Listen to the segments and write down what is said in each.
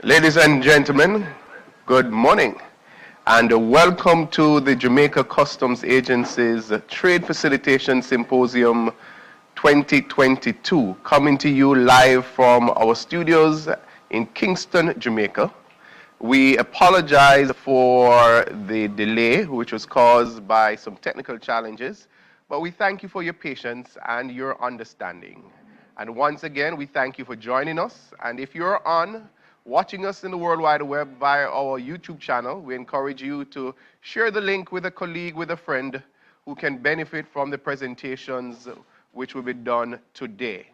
Ladies and gentlemen, good morning and welcome to the Jamaica Customs Agency's Trade Facilitation Symposium 2022, coming to you live from our studios in Kingston, Jamaica. We apologize for the delay, which was caused by some technical challenges, but we thank you for your patience and your understanding. And once again, we thank you for joining us. And if you're watching us in the World Wide Web via our YouTube channel, we encourage you to share the link with a colleague, with a friend who can benefit from the presentations which will be done today.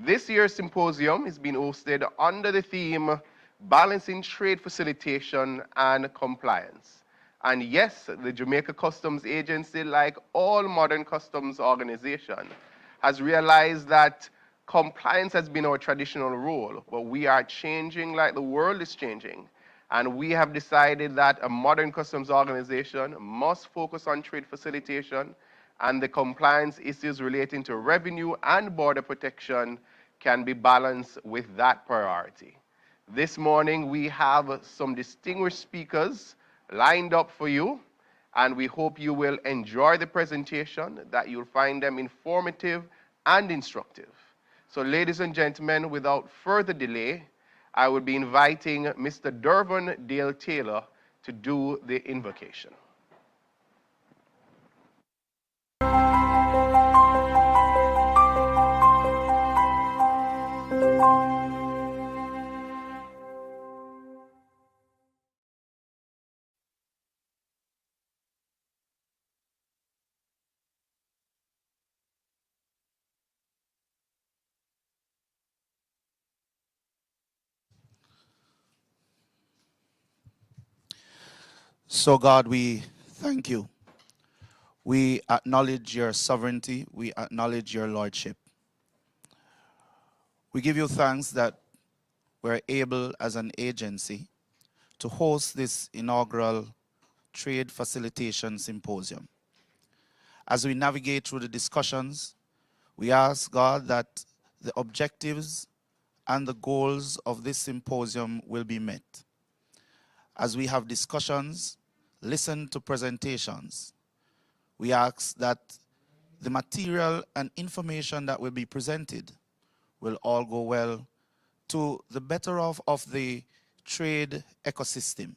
This year's symposium is being hosted under the theme, Balancing Trade Facilitation and Compliance. And yes, the Jamaica Customs Agency, like all modern customs organizations, has realized that compliance has been our traditional role, but we are changing like the world is changing. And we have decided that a modern customs organization must focus on trade facilitation, and the compliance issues relating to revenue and border protection can be balanced with that priority. This morning we have some distinguished speakers lined up for you, and we hope you will enjoy the presentation, that you'll find them informative and instructive. So ladies and gentlemen, without further delay, I will be inviting Mr. Dervin Dale Taylor to do the invocation. So God, we thank you. We acknowledge your sovereignty. We acknowledge your lordship. We give you thanks that we're able as an agency to host this inaugural Trade Facilitation Symposium. As we navigate through the discussions, we ask God that the objectives and the goals of this symposium will be met. As we have discussions, listen to presentations, we ask that the material and information that will be presented will all go well to the better off of the trade ecosystem.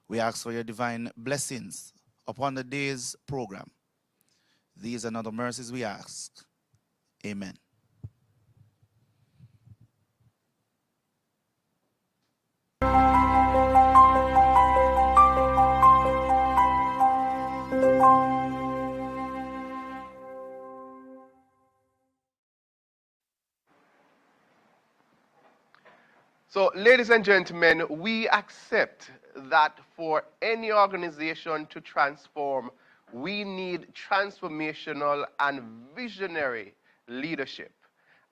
We ask for your divine blessings upon the day's program. These and other mercies we ask. Amen. So So, ladies and gentlemen, we accept that for any organization to transform, we need transformational and visionary leadership.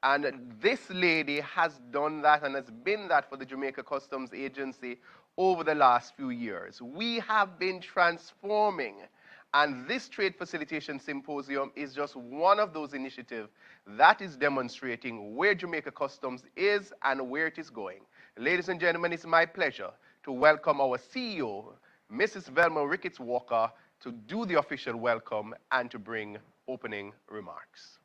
And this lady has done that and has been that for the Jamaica Customs Agency over the last few years. We have been transforming, and this Trade Facilitation Symposium is just one of those initiatives that is demonstrating where Jamaica Customs is and where it is going. Ladies and gentlemen, it's my pleasure to welcome our CEO, Mrs. Velma Ricketts Walker, to do the official welcome and to bring opening remarks.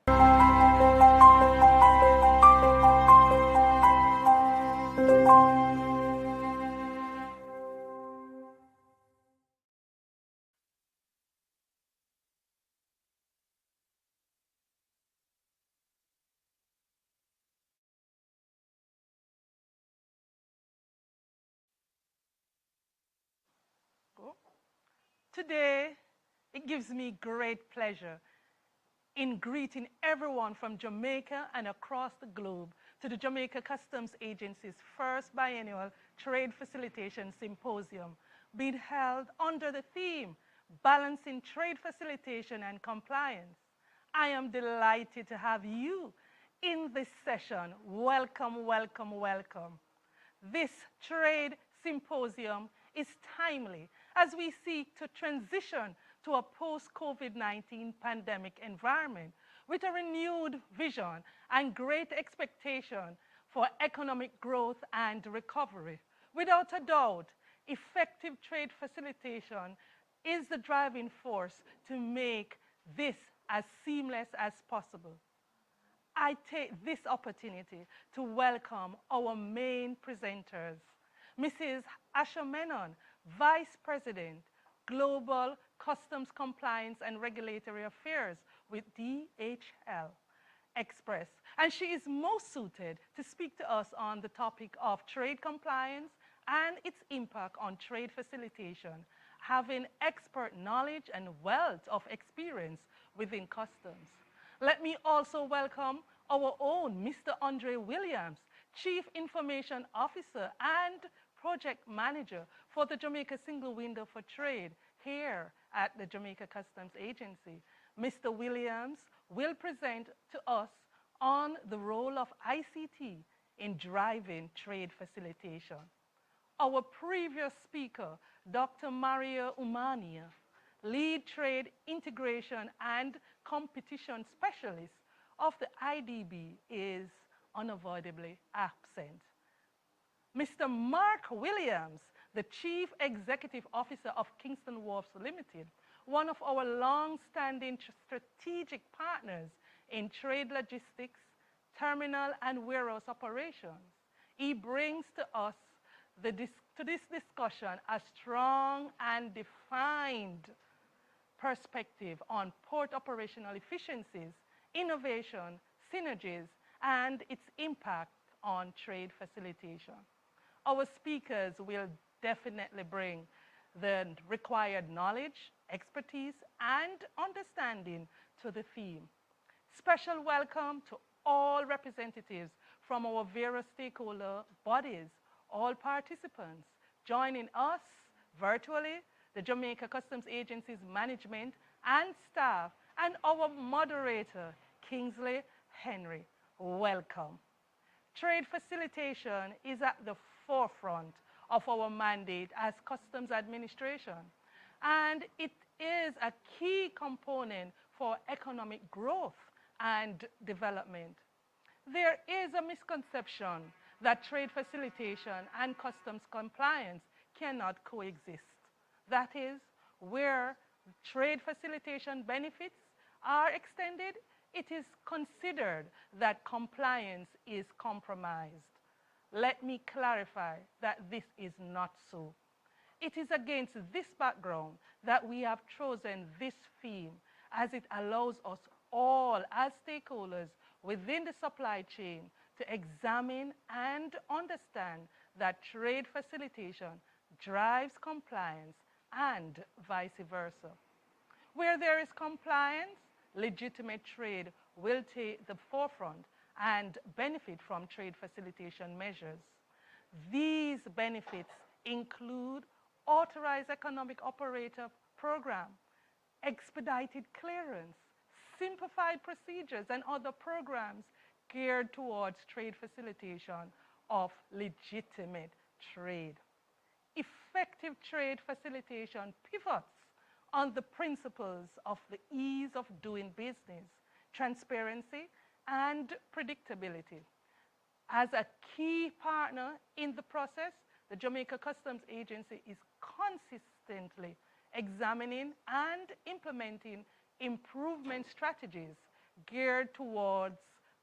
Today, it gives me great pleasure in greeting everyone from Jamaica and across the globe to the Jamaica Customs Agency's first biennial Trade Facilitation Symposium, being held under the theme, Balancing Trade Facilitation and Compliance. I am delighted to have you in this session. Welcome, welcome, welcome. This trade symposium is timely as we seek to transition to a post-COVID-19 pandemic environment with a renewed vision and great expectation for economic growth and recovery. Without a doubt, effective trade facilitation is the driving force to make this as seamless as possible. I take this opportunity to welcome our main presenters, Mrs. Asha Menon, Vice President, Global Customs Compliance and Regulatory Affairs with DHL Express. And she is most suited to speak to us on the topic of trade compliance and its impact on trade facilitation, having expert knowledge and wealth of experience within customs. Let me also welcome our own Mr. Andre Williams, Chief Information Officer and Project Manager for the Jamaica Single Window for Trade here at the Jamaica Customs Agency. Mr. Williams will present to us on the role of ICT in driving trade facilitation. Our previous speaker, Dr. Maria Umania, Lead Trade Integration and Competition Specialist of the IDB, is unavoidably absent. Mr. Mark Williams, the Chief Executive Officer of Kingston Wharves Limited, one of our long-standing strategic partners in trade logistics, terminal and warehouse operations. He brings to us to this discussion a strong and defined perspective on port operational efficiencies, innovation, synergies, and its impact on trade facilitation. Our speakers will definitely bring the required knowledge, expertise, and understanding to the theme. Special welcome to all representatives from our various stakeholder bodies, all participants joining us virtually, the Jamaica Customs Agency's management and staff, and our moderator, Kingsley Henry. Welcome. Trade facilitation is at the forefront of our mandate as Customs Administration, and it is a key component for economic growth and development. There is a misconception that trade facilitation and customs compliance cannot coexist. That is, where trade facilitation benefits are extended, it is considered that compliance is compromised. Let me clarify that this is not so. It is against this background that we have chosen this theme, as it allows us all as stakeholders within the supply chain to examine and understand that trade facilitation drives compliance and vice versa. Where there is compliance, legitimate trade will take the forefront and benefit from trade facilitation measures. These benefits include authorized economic operator program, expedited clearance, simplified procedures, and other programs geared towards trade facilitation of legitimate trade. Effective trade facilitation pivots on the principles of the ease of doing business, transparency, and predictability. As a key partner in the process, the Jamaica Customs Agency is consistently examining and implementing improvement strategies geared towards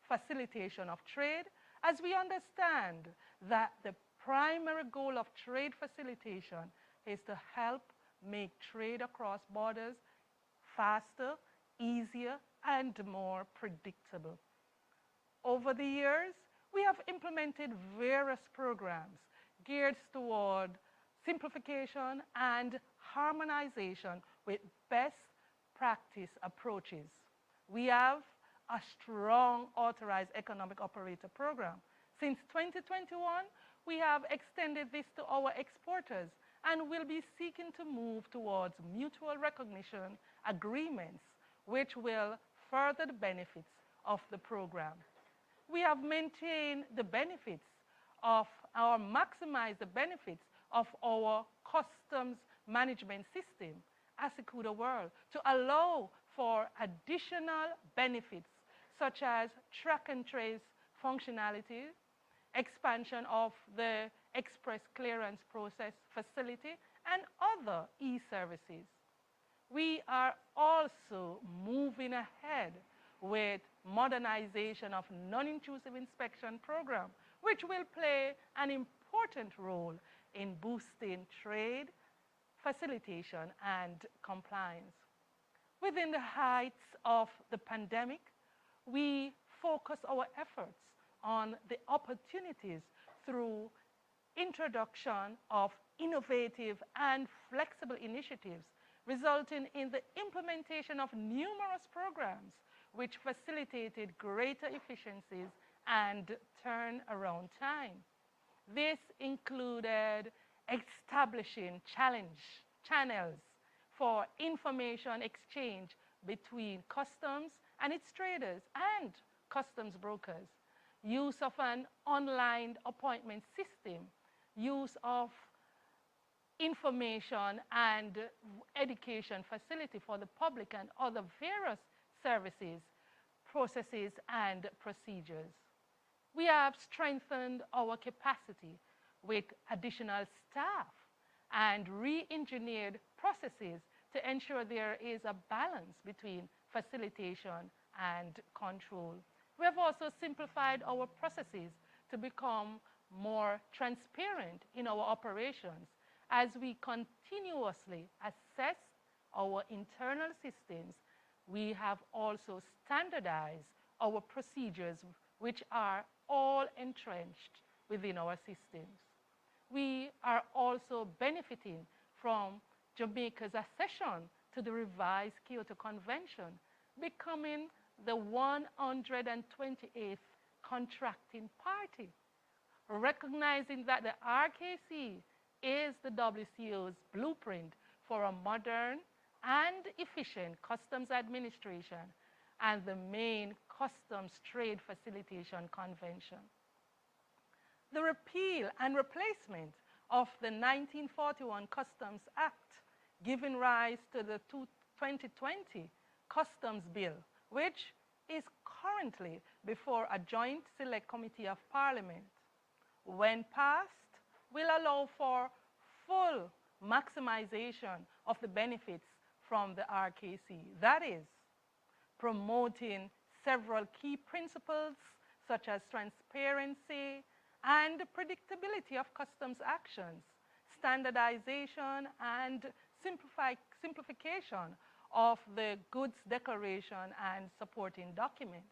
facilitation of trade, as we understand that the primary goal of trade facilitation is to help make trade across borders faster, easier, and more predictable. Over the years, we have implemented various programs geared toward simplification and harmonization with best practice approaches. We have a strong authorized economic operator program. Since 2021, we have extended this to our exporters and will be seeking to move towards mutual recognition agreements, which will further the benefits of the program. We have maintained the benefits of maximize the benefits of our customs management system, Asikuda World, to allow for additional benefits such as track and trace functionality, expansion of the express clearance process facility, and other e-services. We are also moving ahead with modernization of non-intrusive inspection program, which will play an important role in boosting trade, facilitation, and compliance. Within the heights of the pandemic, we focus our efforts on the opportunities through introduction of innovative and flexible initiatives, resulting in the implementation of numerous programs which facilitated greater efficiencies and turnaround time. This included establishing channels for information exchange between customs and its traders and customs brokers, use of an online appointment system, use of information and education facility for the public, and other various services, processes, and procedures. We have strengthened our capacity with additional staff and re-engineered processes to ensure there is a balance between facilitation and control. We have also simplified our processes to become more transparent in our operations as we continuously assess our internal systems. We have also standardized our procedures, which are all entrenched within our systems. We are also benefiting from Jamaica's accession to the revised Kyoto Convention, becoming the 128th contracting party, recognizing that the RKC is the WCO's blueprint for a modern and efficient customs administration and the main customs trade facilitation convention. The repeal and replacement of the 1941 Customs Act, giving rise to the 2020 Customs Bill, which is currently before a joint select committee of Parliament, when passed, will allow for full maximization of the benefits from the RKC. That is, promoting several key principles such as transparency and predictability of customs actions, standardization and simplification of the goods declaration and supporting documents,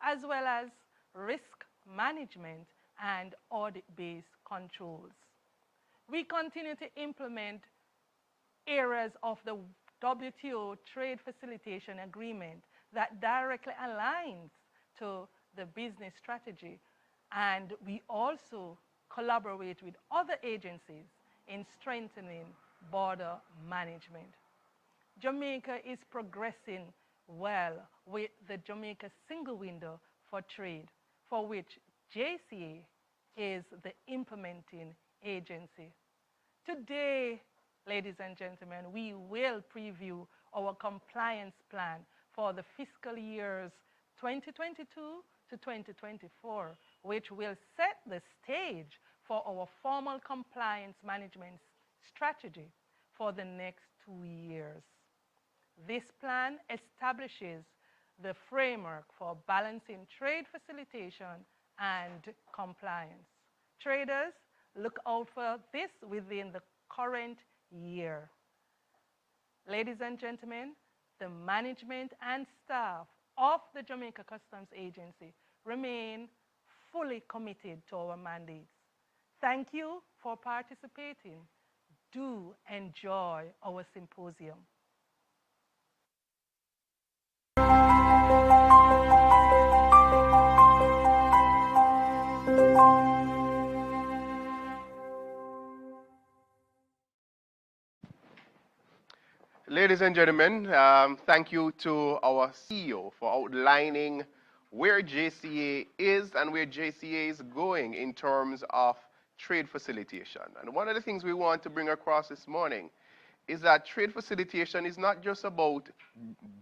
as well as risk management and audit-based controls. We continue to implement areas of the WTO Trade Facilitation Agreement that directly aligns to the business strategy, and we also collaborate with other agencies in strengthening border management. Jamaica is progressing well with the Jamaica Single Window for Trade, for which JCA is the implementing agency. Today, ladies and gentlemen, we will preview our compliance plan for the fiscal years 2022 to 2024, which will set the stage for our formal compliance management strategy for the next 2 years. This plan establishes the framework for balancing trade facilitation and compliance. Traders, look out for this within the current year. Ladies and gentlemen, the management and staff of the Jamaica Customs Agency remain fully committed to our mandates. Thank you for participating. Do enjoy our symposium. Ladies and gentlemen, thank you to our CEO for outlining where JCA is and where JCA is going in terms of trade facilitation. And one of the things we want to bring across this morning is that trade facilitation is not just about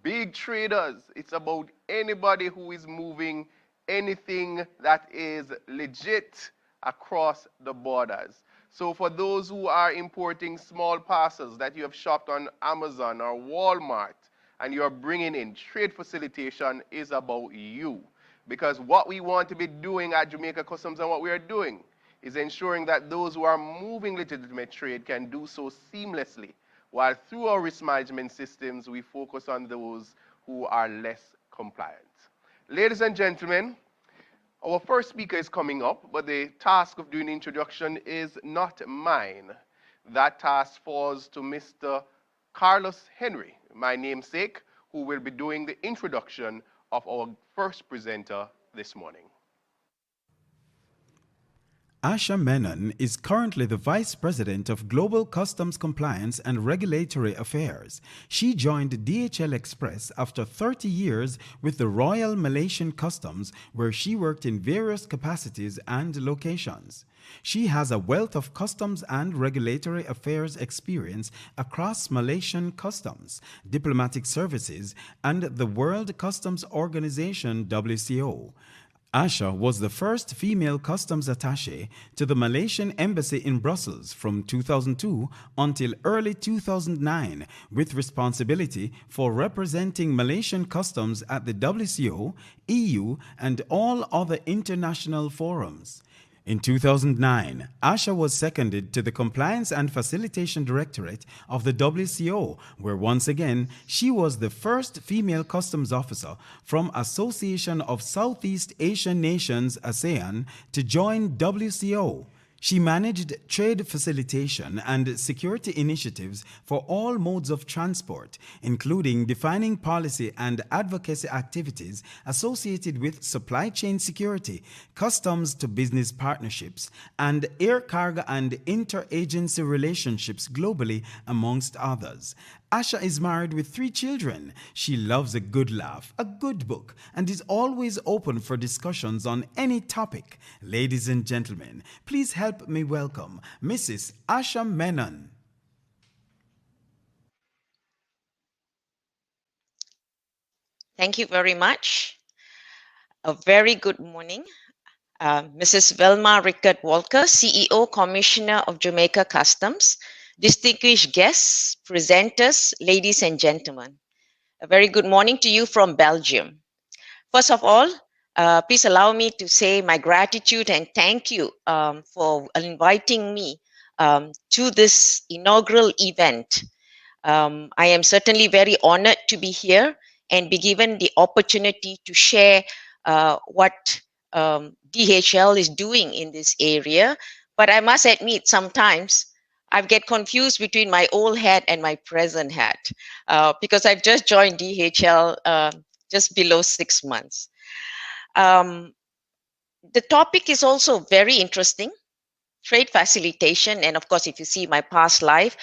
big traders. It's about anybody who is moving anything that is legit across the borders. So for those who are importing small parcels that you have shopped on Amazon or Walmart and you're bringing in, trade facilitation is about you. Because what we want to be doing at Jamaica Customs and what we are doing is ensuring that those who are moving legitimate trade can do so seamlessly, while through our risk management systems, we focus on those who are less compliant. Ladies and gentlemen, our first speaker is coming up, but the task of doing the introduction is not mine. That task falls to Mr. Carlos Henry, my namesake, who will be doing the introduction of our first presenter this morning. Asha Menon is currently the Vice President of Global Customs Compliance and Regulatory Affairs. She joined DHL Express after 30 years with the Royal Malaysian Customs, where she worked in various capacities and locations. She has a wealth of customs and regulatory affairs experience across Malaysian customs, diplomatic services, and the World Customs Organization (WCO). Asha was the first female customs attaché to the Malaysian Embassy in Brussels from 2002 until early 2009, with responsibility for representing Malaysian customs at the WCO, EU, and all other international forums. In 2009, Asha was seconded to the Compliance and Facilitation Directorate of the WCO, where once again she was the first female customs officer from Association of Southeast Asian Nations (ASEAN) to join WCO. She managed trade facilitation and security initiatives for all modes of transport, including defining policy and advocacy activities associated with supply chain security, customs to business partnerships, and air cargo and interagency relationships globally, amongst others. Asha is married with 3 children. She loves a good laugh, a good book, and is always open for discussions on any topic. Ladies and gentlemen, please help me welcome Mrs. Asha Menon. Thank you very much. A very good morning. Mrs. Velma Rickard-Walker, CEO, Commissioner of Jamaica Customs, distinguished guests, presenters, ladies and gentlemen. A very good morning to you from Belgium. First of all, please allow me to say my gratitude and thank you for inviting me to this inaugural event. I am certainly very honored to be here and be given the opportunity to share what DHL is doing in this area. But I must admit, sometimes I get confused between my old hat and my present hat because I've just joined DHL just below 6 months. The topic is also very interesting trade facilitation, and of course, if you see my past life,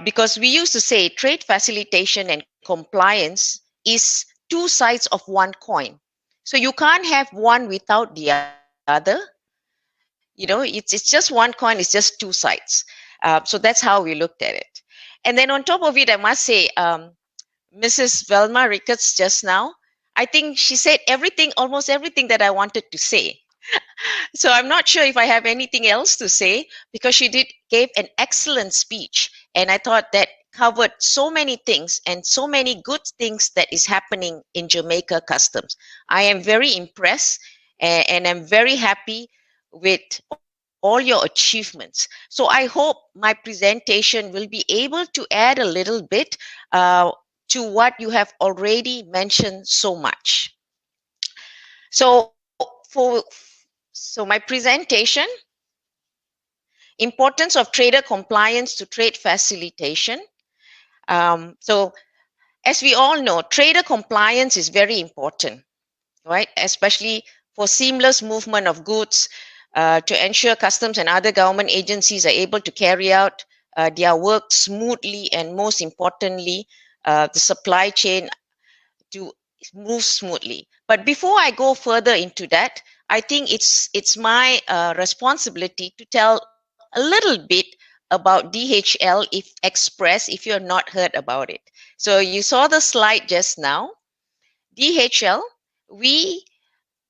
because we used to say trade facilitation and compliance is two sides of one coin. So you can't have one without the other. It's just one coin, it's just two sides. So that's how we looked at it. And then on top of it, I must say, Mrs. Velma Ricketts just now, I think she said everything, almost everything that I wanted to say. So I'm not sure if I have anything else to say, because she gave an excellent speech, and I thought that covered so many things and so many good things that is happening in Jamaica Customs. I am very impressed, and I'm very happy with all your achievements. So I hope my presentation will be able to add a little bit to what you have already mentioned so much. So my presentation, importance of trader compliance to trade facilitation. So as we all know, trader compliance is very important, right? Especially for seamless movement of goods, to ensure customs and other government agencies are able to carry out their work smoothly, and most importantly, the supply chain to move smoothly. But before I go further into that, I think it's my responsibility to tell a little bit about DHL Express if you have not heard about it. So you saw the slide just now. DHL, we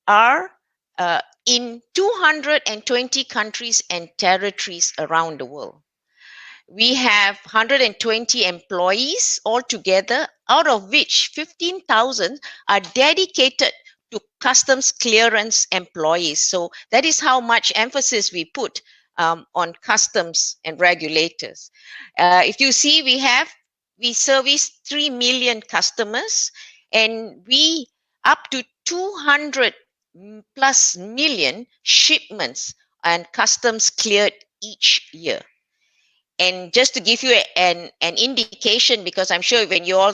are in 220 countries and territories around the world. We have 120 employees altogether, out of which 15,000 are dedicated to customs clearance employees. So that is how much emphasis we put on customs and regulators. If you see, we service 3 million customers, and we up to 200 plus million shipments and customs cleared each year. And just to give you an indication, because I'm sure when you all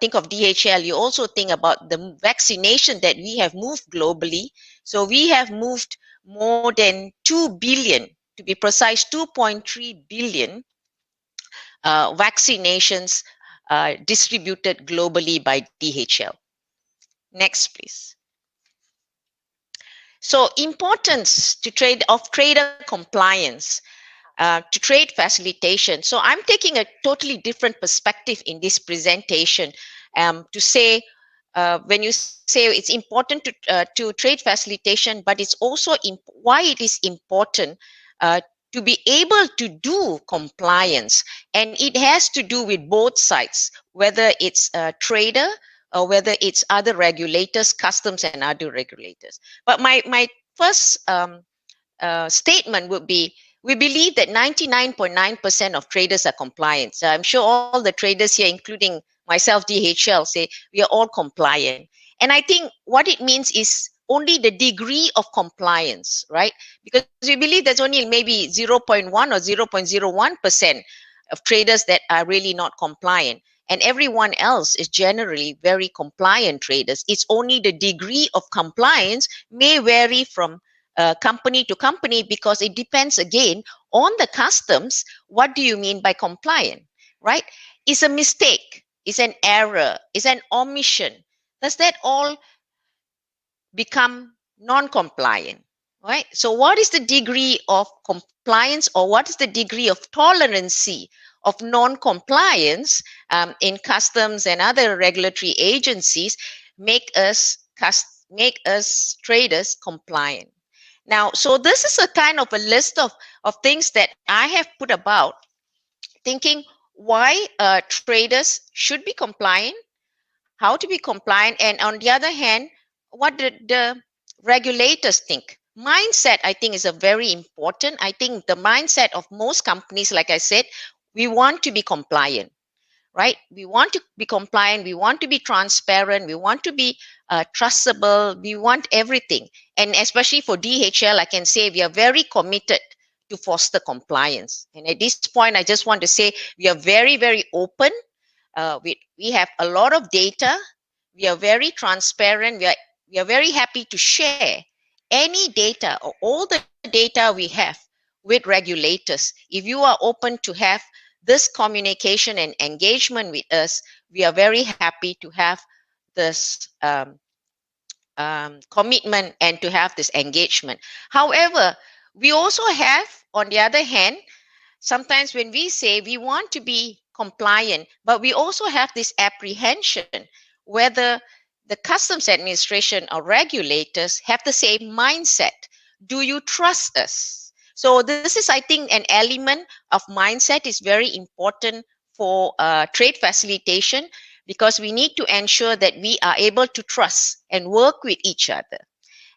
think of DHL, you also think about the vaccination that we have moved globally. So we have moved more than 2 billion, to be precise, 2.3 billion vaccinations distributed globally by DHL. Next, please. So importance to trader compliance. To trade facilitation. So I'm taking a totally different perspective in this presentation to say, when you say it's important to trade facilitation, but it's also why it is important to be able to do compliance. And it has to do with both sides, whether it's a trader or whether it's other regulators, customs and other regulators. But my first statement would be, we believe that 99.9% of traders are compliant. So I'm sure all the traders here, including myself, DHL, say we are all compliant. And I think what it means is only the degree of compliance, right? Because we believe there's only maybe 0.1 or 0.01% of traders that are really not compliant. And everyone else is generally very compliant traders. It's only the degree of compliance may vary from company to company, because it depends again on the customs. What do you mean by compliant, right? Is a mistake, is an error, is an omission, does that all become non-compliant, right? So what is the degree of compliance, or what is the degree of tolerancy of non-compliance in customs and other regulatory agencies make us traders compliant? Now, so this is a kind of a list of things that I have put about, thinking why traders should be compliant, how to be compliant, and on the other hand, what the regulators think. Mindset, I think, is a very important. I think the mindset of most companies, like I said, we want to be compliant, right? We want to be compliant, we want to be transparent, we want to be trustable, we want everything. And especially for DHL, I can say we are very committed to foster compliance. And at this point, I just want to say we are very, very open. We have a lot of data. We are very transparent. We are very happy to share any data or all the data we have with regulators. If you are open to have this communication and engagement with us, we are very happy to have this commitment and to have this engagement. However, we also have, on the other hand, sometimes when we say we want to be compliant, but we also have this apprehension whether the customs administration or regulators have the same mindset. Do you trust us? So this is, I think, an element of mindset is very important for trade facilitation, because we need to ensure that we are able to trust and work with each other.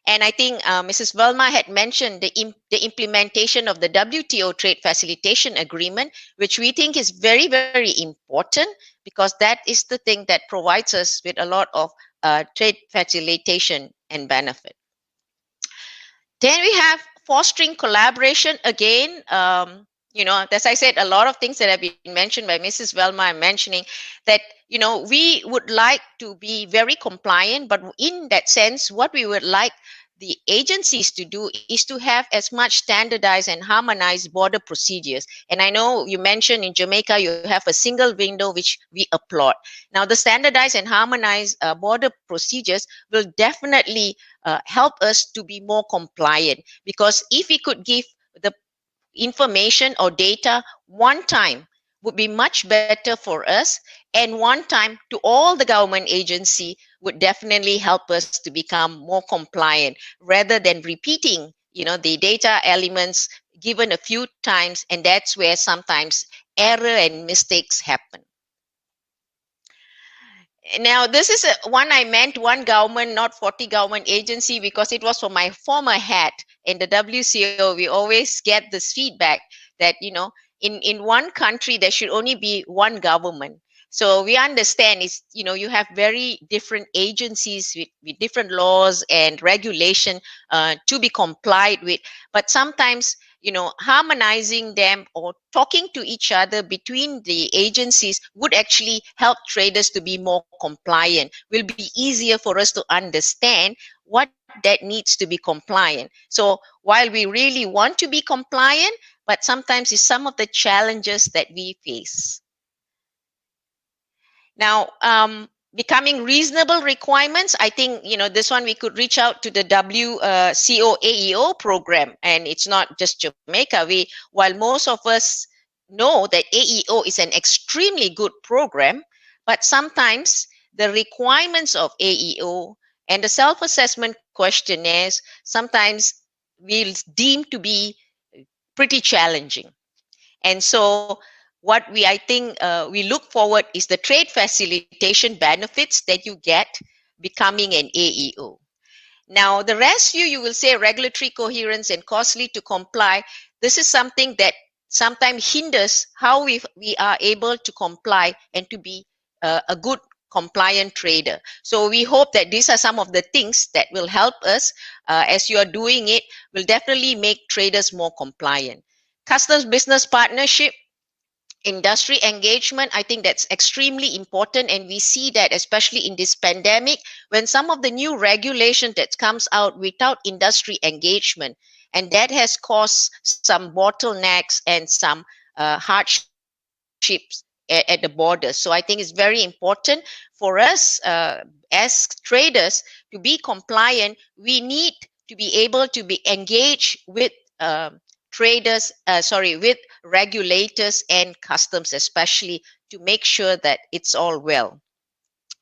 And I think Mrs. Velma had mentioned the implementation of the WTO Trade Facilitation Agreement, which we think is very, very important, because that is the thing that provides us with a lot of trade facilitation and benefit. Then we have fostering collaboration. Again, as I said, a lot of things that have been mentioned by Mrs. Velma, I'm mentioning that, we would like to be very compliant, but in that sense, what we would like the agencies to do is to have as much standardized and harmonized border procedures. And I know you mentioned in Jamaica, you have a single window, which we applaud. Now, the standardized and harmonized border procedures will definitely help us to be more compliant, because if we could give the information or data one time, would be much better for us, and one time to all the government agency would definitely help us to become more compliant, rather than repeating the data elements given a few times, and that's where sometimes error and mistakes happen. Now, this is one I meant one government, not 40 government agency, because it was for my former hat in the WCO. We always get this feedback that, in one country, there should only be one government. So we understand is, you have very different agencies with different laws and regulation to be complied with. But sometimes, harmonizing them or talking to each other between the agencies would actually help traders to be more compliant. Will be easier for us to understand what that needs to be compliant. So while we really want to be compliant, but sometimes it's some of the challenges that we face. Now, becoming reasonable requirements, I think, this one we could reach out to the WCO AEO program, and it's not just Jamaica. While most of us know that AEO is an extremely good program, but sometimes the requirements of AEO and the self-assessment questionnaires sometimes we'll deem to be pretty challenging. And so what I think we look forward is the trade facilitation benefits that you get becoming an AEO. Now, the rest you will say regulatory coherence and costly to comply. This is something that sometimes hinders how we are able to comply and to be a good compliant trader. So we hope that these are some of the things that will help us as you are doing it, will definitely make traders more compliant. Customs business partnership, industry engagement, I think that's extremely important, and we see that especially in this pandemic, when some of the new regulation that comes out without industry engagement, and that has caused some bottlenecks and some hardships at the border. So I think it's very important for us as traders to be compliant. We need to be able to be engaged with with regulators and customs, especially to make sure that it's all well.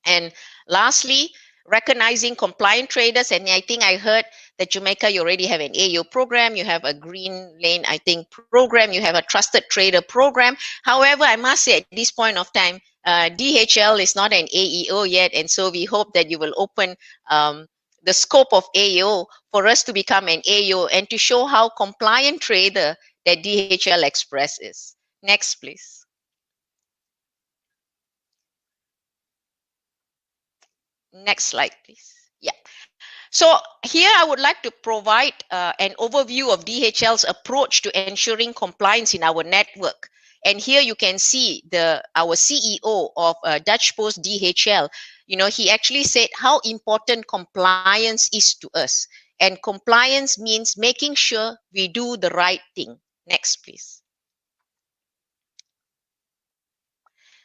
And lastly, recognizing compliant traders. And I think I heard that Jamaica, you already have an AEO program, you have a green lane, I think, program, you have a trusted trader program. However, I must say at this point of time, DHL is not an AEO yet. And so we hope that you will open the scope of AEO for us to become an AEO and to show how compliant trader that DHL Express is. Next, please. Next slide, please. Yeah. So here I would like to provide an overview of DHL's approach to ensuring compliance in our network. And here you can see our CEO of Dutch Post DHL. He actually said how important compliance is to us. And compliance means making sure we do the right thing. Next, please.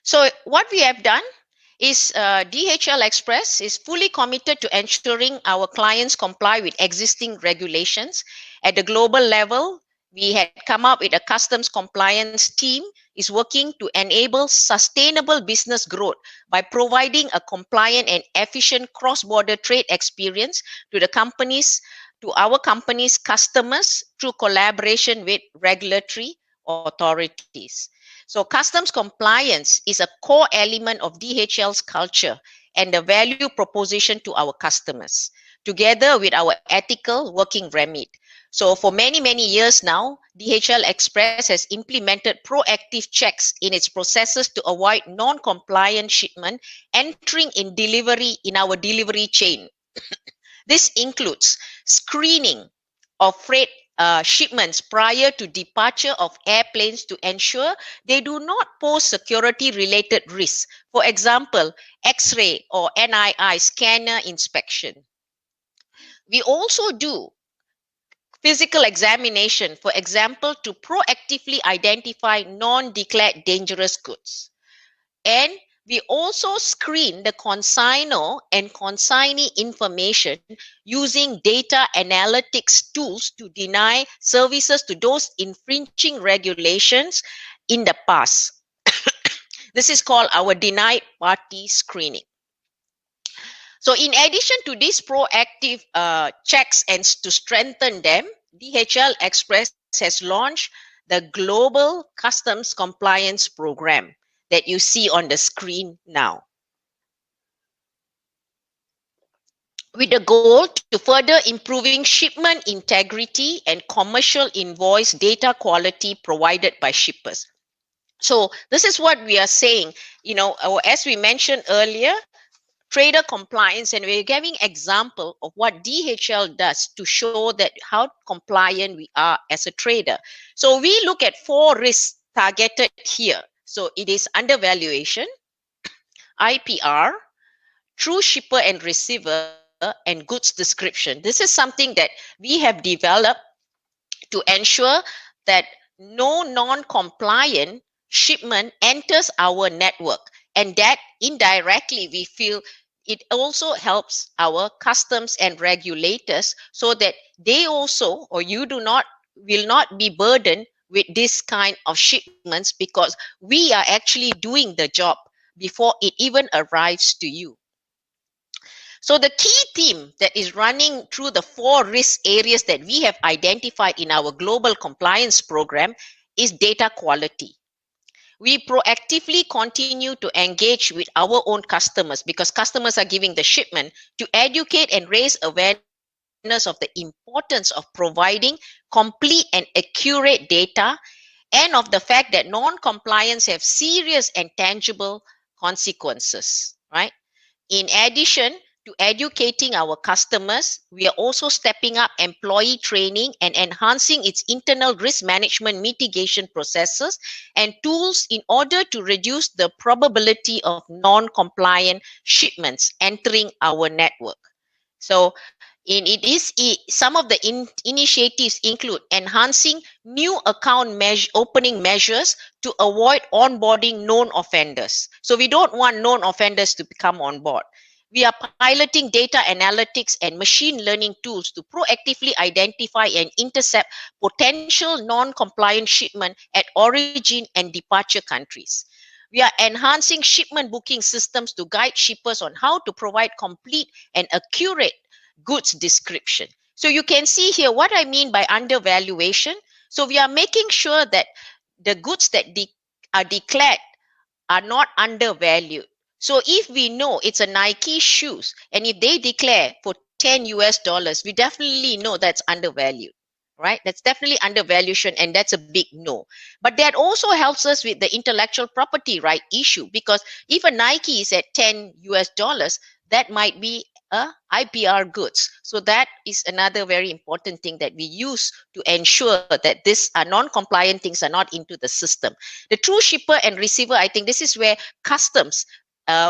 So what we have done is DHL Express is fully committed to ensuring our clients comply with existing regulations. At the global level, we had come up with a customs compliance team is working to enable sustainable business growth by providing a compliant and efficient cross-border trade experience to our company's customers through collaboration with regulatory authorities. So customs compliance is a core element of DHL's culture and the value proposition to our customers, together with our ethical working remit. So for many, many years now, DHL Express has implemented proactive checks in its processes to avoid non-compliant shipment entering in our delivery chain. This includes screening of freight shipments prior to departure of airplanes to ensure they do not pose security-related risks. For example, X-ray or NII scanner inspection. We also do physical examination, for example, to proactively identify non-declared dangerous goods. And we also screen the consignor and consignee information using data analytics tools to deny services to those infringing regulations in the past. This is called our denied party screening. So in addition to these proactive checks and to strengthen them, DHL Express has launched the Global Customs Compliance Program that you see on the screen now, with the goal to further improving shipment integrity and commercial invoice data quality provided by shippers. So this is what we are saying, as we mentioned earlier, trader compliance, and we're giving example of what DHL does to show that how compliant we are as a trader. So we look at 4 risks targeted here. So it is undervaluation, IPR, true shipper and receiver, and goods description. This is something that we have developed to ensure that no non-compliant shipment enters our network, and that indirectly we feel it also helps our customs and regulators so that they also, or you will not be burdened with this kind of shipments, because we are actually doing the job before it even arrives to you. So the key theme that is running through the 4 risk areas that we have identified in our global compliance program is data quality. We proactively continue to engage with our own customers, because customers are giving the shipment, to educate and raise awareness of the importance of providing complete and accurate data, and of the fact that non-compliance have serious and tangible consequences, right? In addition to educating our customers, we are also stepping up employee training and enhancing its internal risk management mitigation processes and tools in order to reduce the probability of non-compliant shipments entering our network. So some of the initiatives include enhancing new account opening measures to avoid onboarding known offenders. So we don't want known offenders to come on board. We are piloting data analytics and machine learning tools to proactively identify and intercept potential non-compliant shipment at origin and departure countries. We are enhancing shipment booking systems to guide shippers on how to provide complete and accurate goods description. So you can see here what I mean by undervaluation. So we are making sure that the goods that are declared are not undervalued. So if we know it's a Nike shoes, and if they declare for $10, we definitely know that's undervalued, right? That's definitely undervaluation, and that's a big no. But that also helps us with the intellectual property right issue, because if a Nike is at $10, that might be IPR goods. So that is another very important thing that we use to ensure that these non-compliant things are not into the system. The true shipper and receiver, I think this is where customs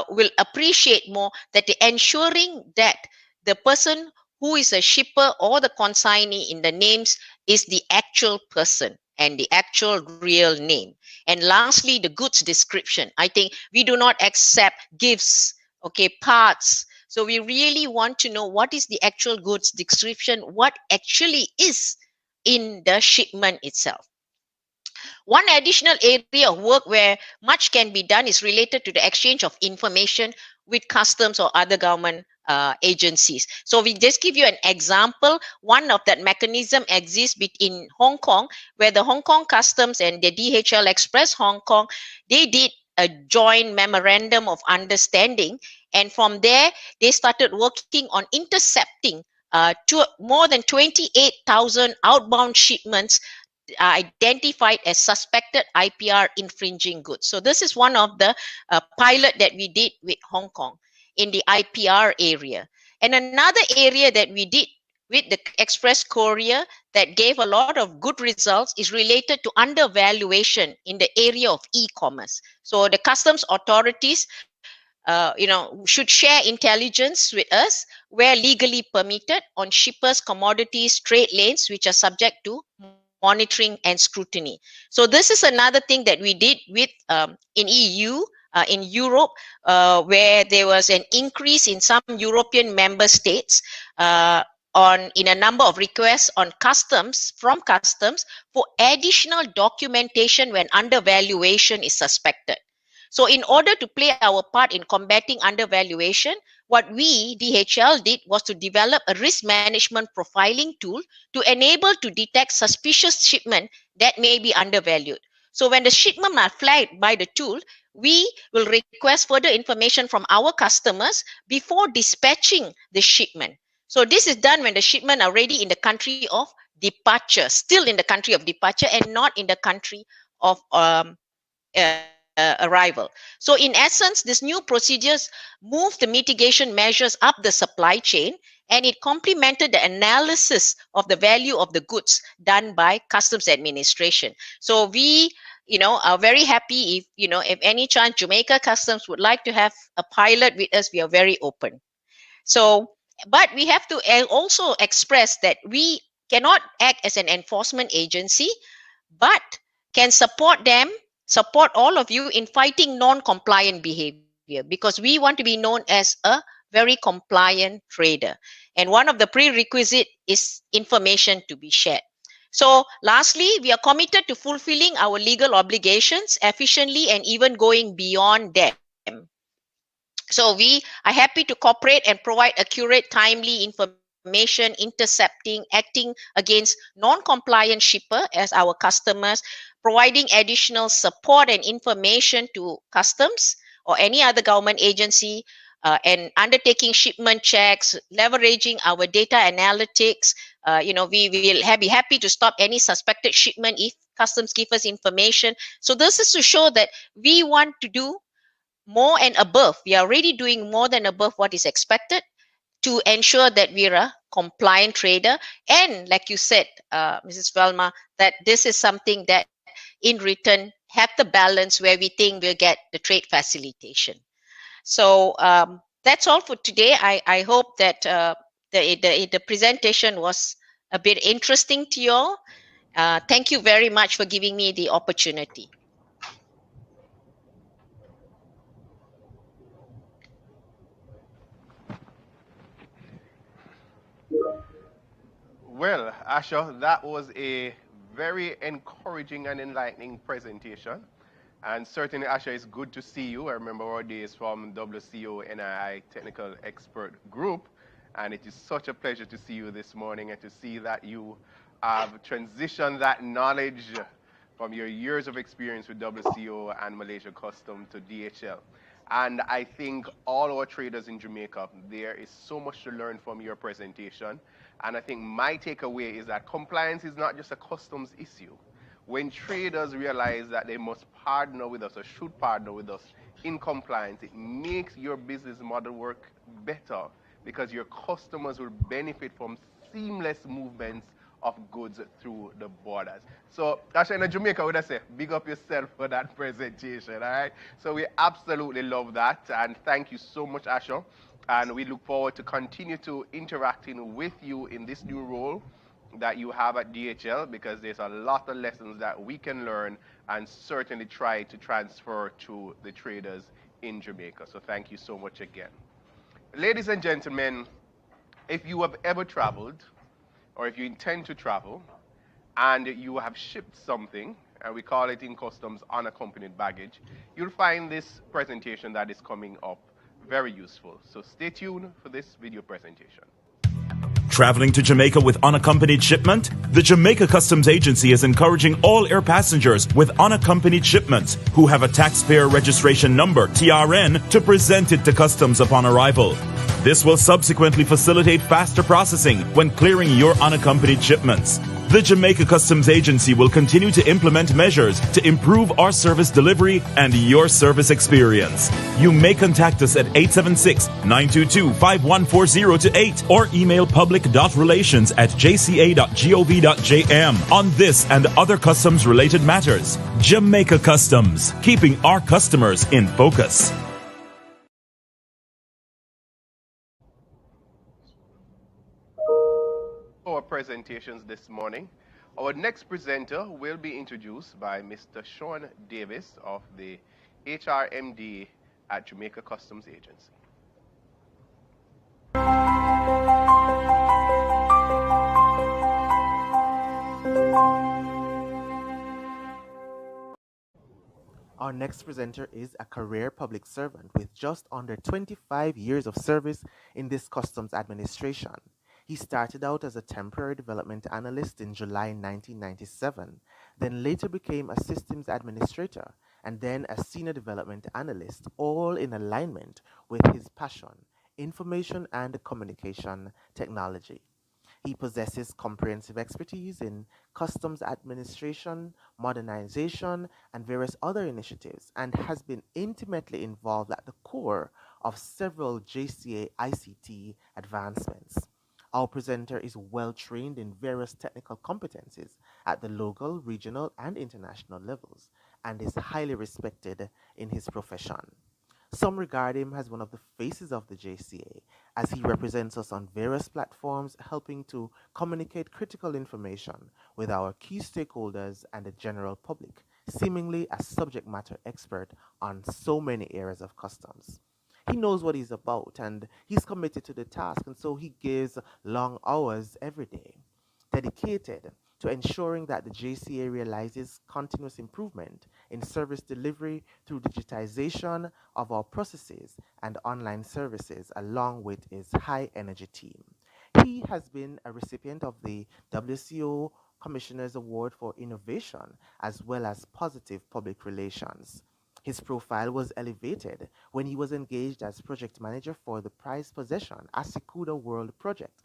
will appreciate more, that ensuring that the person who is a shipper or the consignee in the names is the actual person, and the actual real name. And lastly, the goods description. I think we do not accept gifts, okay, parts. So we really want to know what is the actual goods description, what actually is in the shipment itself. One additional area of work where much can be done is related to the exchange of information with customs or other government agencies. So we just give you an example. One of that mechanism exists in Hong Kong, where the Hong Kong Customs and the DHL Express Hong Kong, they did a joint memorandum of understanding, and from there they started working on intercepting more than 28,000 outbound shipments identified as suspected IPR infringing goods. So this is one of the pilot that we did with Hong Kong in the IPR area. And another area that we did with the express courier that gave a lot of good results is related to undervaluation in the area of e-commerce. So the customs authorities should share intelligence with us where legally permitted on shippers, commodities, trade lanes, which are subject to monitoring and scrutiny. So this is another thing that we did with in EU, in Europe, where there was an increase in some European member states in a number of requests on from customs for additional documentation when undervaluation is suspected. So in order to play our part in combating undervaluation, what we, DHL, did was to develop a risk management profiling tool to enable to detect suspicious shipment that may be undervalued. So when the shipment are flagged by the tool, we will request further information from our customers before dispatching the shipment. So this is done when the shipment are already in the country of departure, still in the country of departure and not in the country of arrival. So in essence, these new procedures move the mitigation measures up the supply chain, and it complemented the analysis of the value of the goods done by customs administration. So we are very happy if any chance Jamaica Customs would like to have a pilot with us, we are very open. So, but we have to also express that we cannot act as an enforcement agency, but can support all of you in fighting non-compliant behavior, because we want to be known as a very compliant trader. And one of the prerequisite is information to be shared. So lastly, we are committed to fulfilling our legal obligations efficiently and even going beyond them. So we are happy to cooperate and provide accurate, timely information, intercepting, acting against non-compliant shipper as our customers, providing additional support and information to customs or any other government agency, and undertaking shipment checks, leveraging our data analytics. We will be happy to stop any suspected shipment if customs give us information. So this is to show that we want to do more and above. We are already doing more than above what is expected to ensure that we're a compliant trader. And like you said, Mrs. Velma, that this is something that in return have the balance where we think we'll get the trade facilitation. So that's all for today. I hope that the presentation was a bit interesting to you all. Thank you very much for giving me the opportunity. Well, Asha, that was a very encouraging and enlightening presentation. And certainly, Asha, it's good to see you. I remember our days from WCO NII Technical Expert Group. And it is such a pleasure to see you this morning and to see that you have transitioned that knowledge from your years of experience with WCO and Malaysia Custom to DHL. And I think all our traders in Jamaica, there is so much to learn from your presentation. And I think my takeaway is that compliance is not just a customs issue. When traders realize that they must partner with us or should partner with us in compliance, it makes your business model work better because your customers will benefit from seamless movements of goods through the borders. So, Asha, in Jamaica, would I say, big up yourself for that presentation, all right? So we absolutely love that, and thank you so much, Asha. And we look forward to continue to interacting with you in this new role that you have at DHL, because there's a lot of lessons that we can learn and certainly try to transfer to the traders in Jamaica. So thank you so much again. Ladies and gentlemen, if you have ever traveled or if you intend to travel and you have shipped something, and we call it in customs unaccompanied baggage, you'll find this presentation that is coming up very useful. So stay tuned for this video presentation. Traveling to Jamaica with unaccompanied shipment? The Jamaica Customs Agency is encouraging all air passengers with unaccompanied shipments who have a taxpayer registration number, TRN, to present it to customs upon arrival. This will subsequently facilitate faster processing when clearing your unaccompanied shipments. The Jamaica Customs Agency will continue to implement measures to improve our service delivery and your service experience. You may contact us at 876-922-5140 or email public.relations@jca.gov.jm on this and other customs-related matters. Jamaica Customs, keeping our customers in focus. Our presentations this morning. Our next presenter will be introduced by Mr. Sean Davis of the HRMD at Jamaica Customs Agency. Our next presenter is a career public servant with just under 25 years of service in this customs administration. He started out as a temporary development analyst in July 1997, then later became a systems administrator, and then a senior development analyst, all in alignment with his passion, information and communication technology. He possesses comprehensive expertise in customs administration, modernization, and various other initiatives, and has been intimately involved at the core of several JCA ICT advancements. Our presenter is well trained in various technical competencies at the local, regional, and international levels, and is highly respected in his profession. Some regard him as one of the faces of the JCA, as he represents us on various platforms, helping to communicate critical information with our key stakeholders and the general public, seemingly a subject matter expert on so many areas of customs. He knows what he's about and he's committed to the task, and so he gives long hours every day, dedicated to ensuring that the JCA realizes continuous improvement in service delivery through digitization of our processes and online services, along with his high energy team. He has been a recipient of the WCO Commissioner's Award for Innovation, as well as Positive Public Relations. His profile was elevated when he was engaged as project manager for the prized possession Asikuda World project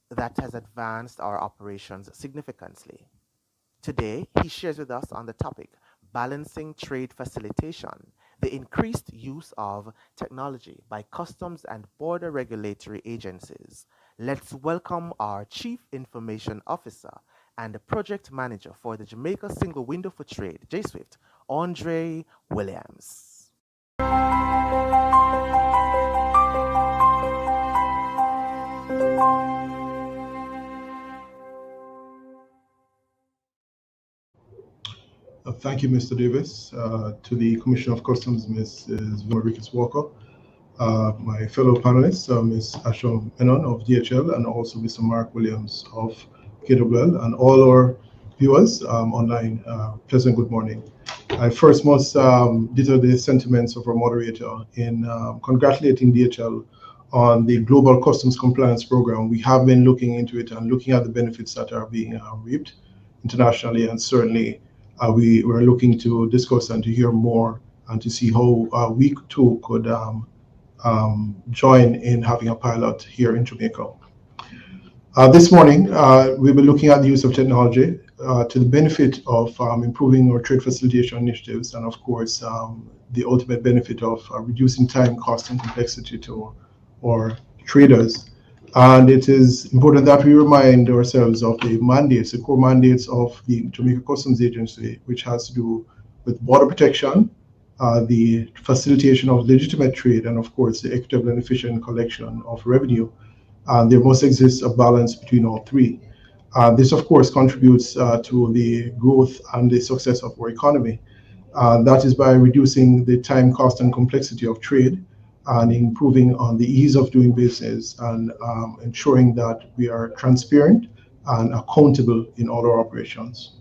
that has advanced our operations significantly. Today, he shares with us on the topic, Balancing Trade Facilitation, the increased use of technology by customs and border regulatory agencies. Let's welcome our Chief Information Officer and the Project Manager for the Jamaica Single Window for Trade, JSWIFT, Andre Williams. Thank you, Mr. Davis. To the Commissioner of Customs, Mrs. Vilma Walker, my fellow panelists, Ms. Asha Menon of DHL, and also Mr. Mark Williams of KWL, and all our viewers online, pleasant good morning. I first must ditto the sentiments of our moderator in congratulating DHL on the Global Customs Compliance Program. We have been looking into it and looking at the benefits that are being reaped internationally, and certainly we were looking to discuss and to hear more and to see how we too could join in having a pilot here in Jamaica. This morning, we'll be looking at the use of technology to the benefit of improving our trade facilitation initiatives, and of course, the ultimate benefit of reducing time, cost, and complexity to our traders. And it is important that we remind ourselves of the mandates, the core mandates of the Jamaica Customs Agency, which has to do with border protection, the facilitation of legitimate trade, and of course, the equitable and efficient collection of revenue. There must exist a balance between all three. This, of course, contributes to the growth and the success of our economy. That is by reducing the time, cost, and complexity of trade and improving on the ease of doing business and ensuring that we are transparent and accountable in all our operations.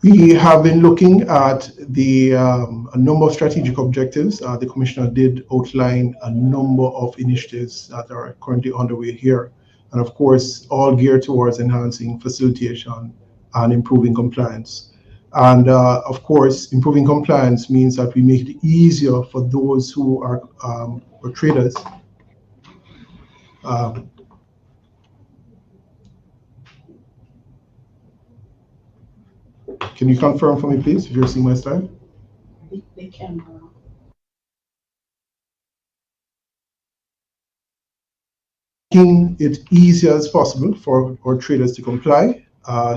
We have been looking at a number of strategic objectives. The Commissioner did outline a number of initiatives that are currently underway here, and of course, all geared towards enhancing facilitation and improving compliance. And of course, improving compliance means that we make it easier for those who are traders Can you confirm for me, please, if you're seeing my slide? The camera. Making it easier as possible for our traders to comply,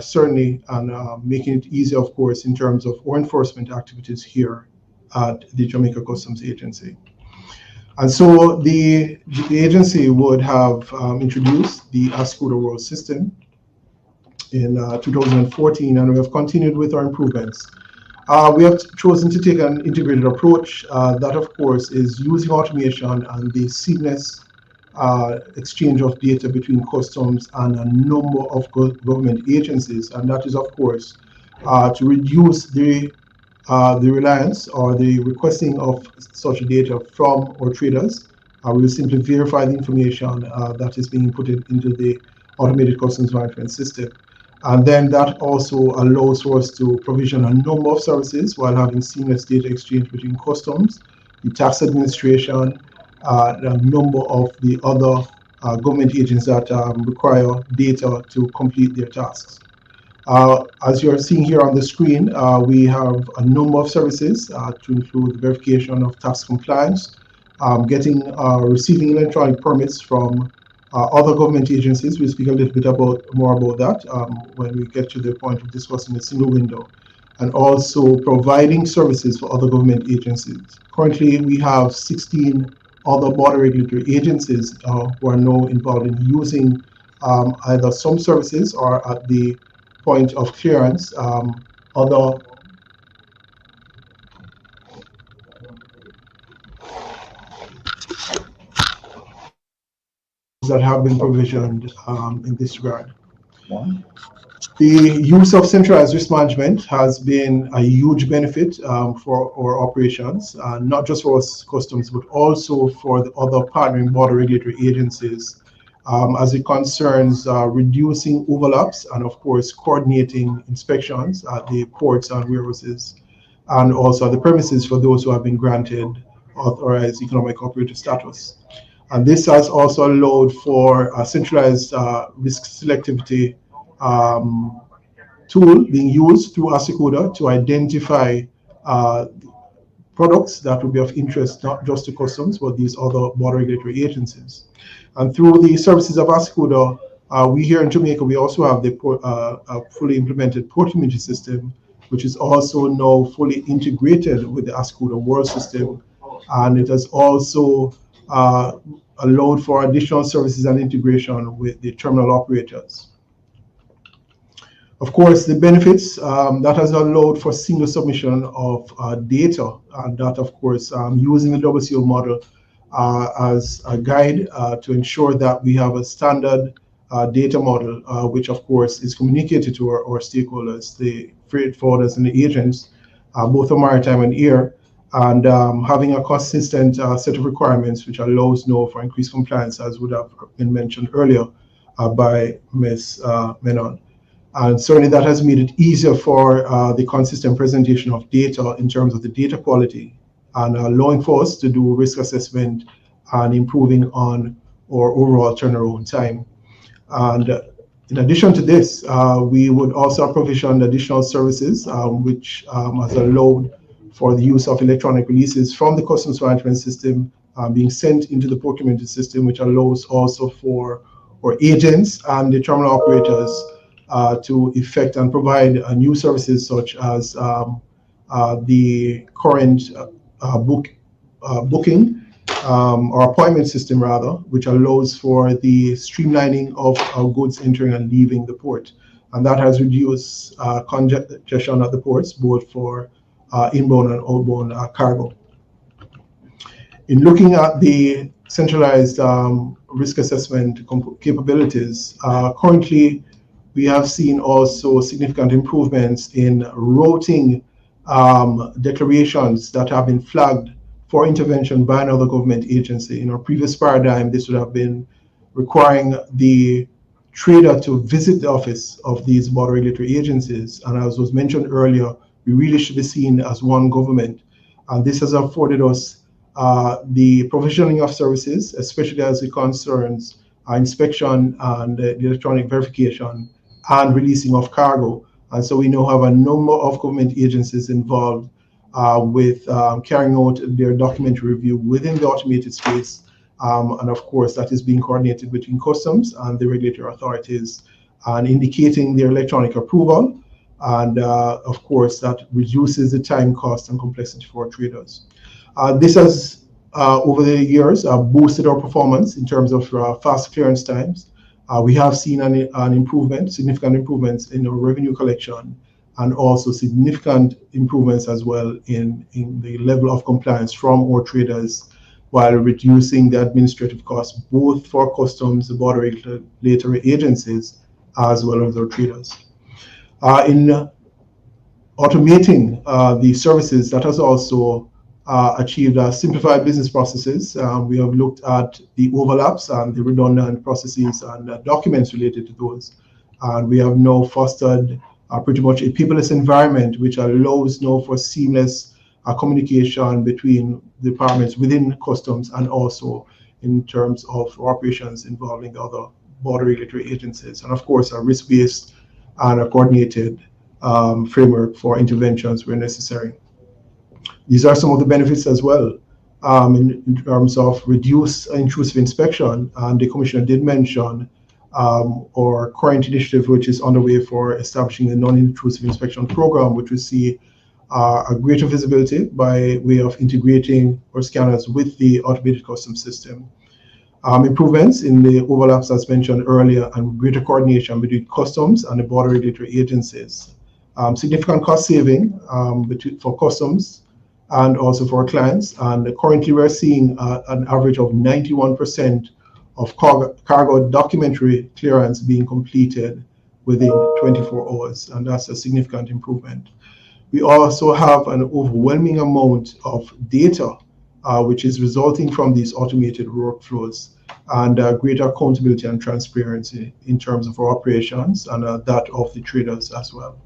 certainly, and making it easier, of course, in terms of our enforcement activities here at the Jamaica Customs Agency. And so the agency would have introduced the ASCUDA World System in 2014, and we have continued with our improvements. We have chosen to take an integrated approach that, of course, is using automation and the seamless exchange of data between customs and a number of government agencies, and that is, of course, to reduce the reliance or the requesting of such data from our traders. We will simply verify the information that is being put into the automated customs management system. And then that also allows for us to provision a number of services while having seamless data exchange between customs, the tax administration, a number of the other government agencies that require data to complete their tasks. As you're seeing here on the screen, we have a number of services to include the verification of tax compliance, receiving electronic permits from other government agencies. We'll speak a little bit more about that when we get to the point of discussing a single window, and also providing services for other government agencies. Currently, we have 16 other border regulatory agencies who are now involved in using either some services or at the point of clearance, other that have been provisioned in this regard. The use of centralized risk management has been a huge benefit for our operations, not just for us customs, but also for the other partnering border regulatory agencies, as it concerns reducing overlaps and, of course, coordinating inspections at the ports and warehouses, and also the premises for those who have been granted authorized economic operator status. And this has also allowed for a centralized risk selectivity tool being used through ASCUDA to identify products that would be of interest not just to customs, but these other border regulatory agencies. And through the services of ASCUDA, we here in Jamaica, we also have the fully implemented port image system, which is also now fully integrated with the ASCUDA World System. And it has also allowed for additional services and integration with the terminal operators. Of course, the benefits that has allowed for single submission of data, and that, of course, using the WCO model as a guide to ensure that we have a standard data model, which, of course, is communicated to our stakeholders, the freight forwarders and the agents, both on maritime and air, and having a consistent set of requirements which allows now for increased compliance, as would have been mentioned earlier by Ms. Menon. And certainly that has made it easier for the consistent presentation of data in terms of the data quality, and allowing for us to do risk assessment and improving on our overall turnaround time. And in addition to this, we would also provision additional services which has allowed for the use of electronic releases from the customs management system being sent into the procurement system, which allows also for our agents and the terminal operators to effect and provide new services such as the current booking, or appointment system rather, which allows for the streamlining of goods entering and leaving the port. And that has reduced congestion at the ports, both for inbound and outbound cargo. In looking at the centralized risk assessment capabilities, currently we have seen also significant improvements in routing declarations that have been flagged for intervention by another government agency. In our previous paradigm, this would have been requiring the trader to visit the office of these border regulatory agencies. And as was mentioned earlier, we really should be seen as one government. And this has afforded us the provisioning of services, especially as it concerns inspection and the electronic verification and releasing of cargo. And so we now have a number of government agencies involved with carrying out their documentary review within the automated space. And of course, that is being coordinated between customs and the regulatory authorities and indicating their electronic approval. And of course, that reduces the time, cost, and complexity for traders. This has, over the years, boosted our performance in terms of fast clearance times. We have seen an improvement, significant improvements in our revenue collection, and also significant improvements as well in the level of compliance from our traders, while reducing the administrative costs, both for customs, the border regulatory agencies, as well as our traders. In automating the services, that has also achieved simplified business processes. We have looked at the overlaps and the redundant processes and documents related to those. And we have now fostered pretty much a paperless environment, which allows now for seamless communication between departments within customs and also in terms of operations involving the other border regulatory agencies. And of course, a risk-based and a coordinated framework for interventions where necessary. These are some of the benefits as well in terms of reduced intrusive inspection. And the Commissioner did mention our current initiative, which is underway for establishing a non-intrusive inspection program, which will see a greater visibility by way of integrating our scanners with the automated customs system. Improvements in the overlaps, as mentioned earlier, and greater coordination between customs and the border regulatory agencies. Significant cost saving for customs and also for our clients. And currently we're seeing an average of 91% of cargo documentary clearance being completed within 24 hours. And that's a significant improvement. We also have an overwhelming amount of data which is resulting from these automated workflows, and greater accountability and transparency in terms of our operations and that of the traders as well.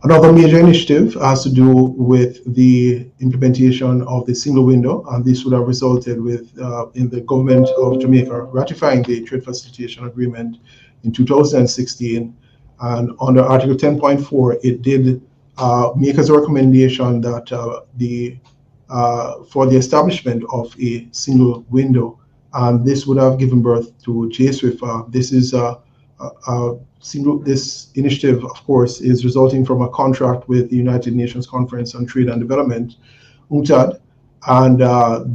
Another major initiative has to do with the implementation of the single window, and this would have resulted with in the government of Jamaica ratifying the Trade Facilitation Agreement in 2016. And under Article 10.4, it did make as a recommendation that for the establishment of a single window, and this would have given birth to JSWIFT. This is this initiative, of course, is resulting from a contract with the United Nations Conference on Trade and Development, UNCTAD, and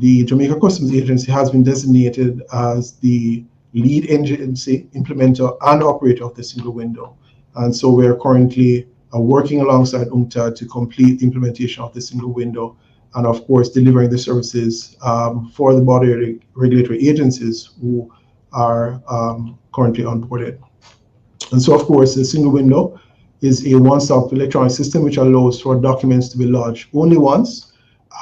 the Jamaica Customs Agency has been designated as the lead agency, implementer, and operator of the single window. And so we are currently working alongside UNCTAD to complete the implementation of the single window, and of course delivering the services for the border regulatory agencies who are currently onboarded. And so, of course, the single window is a one-stop electronic system which allows for documents to be lodged only once,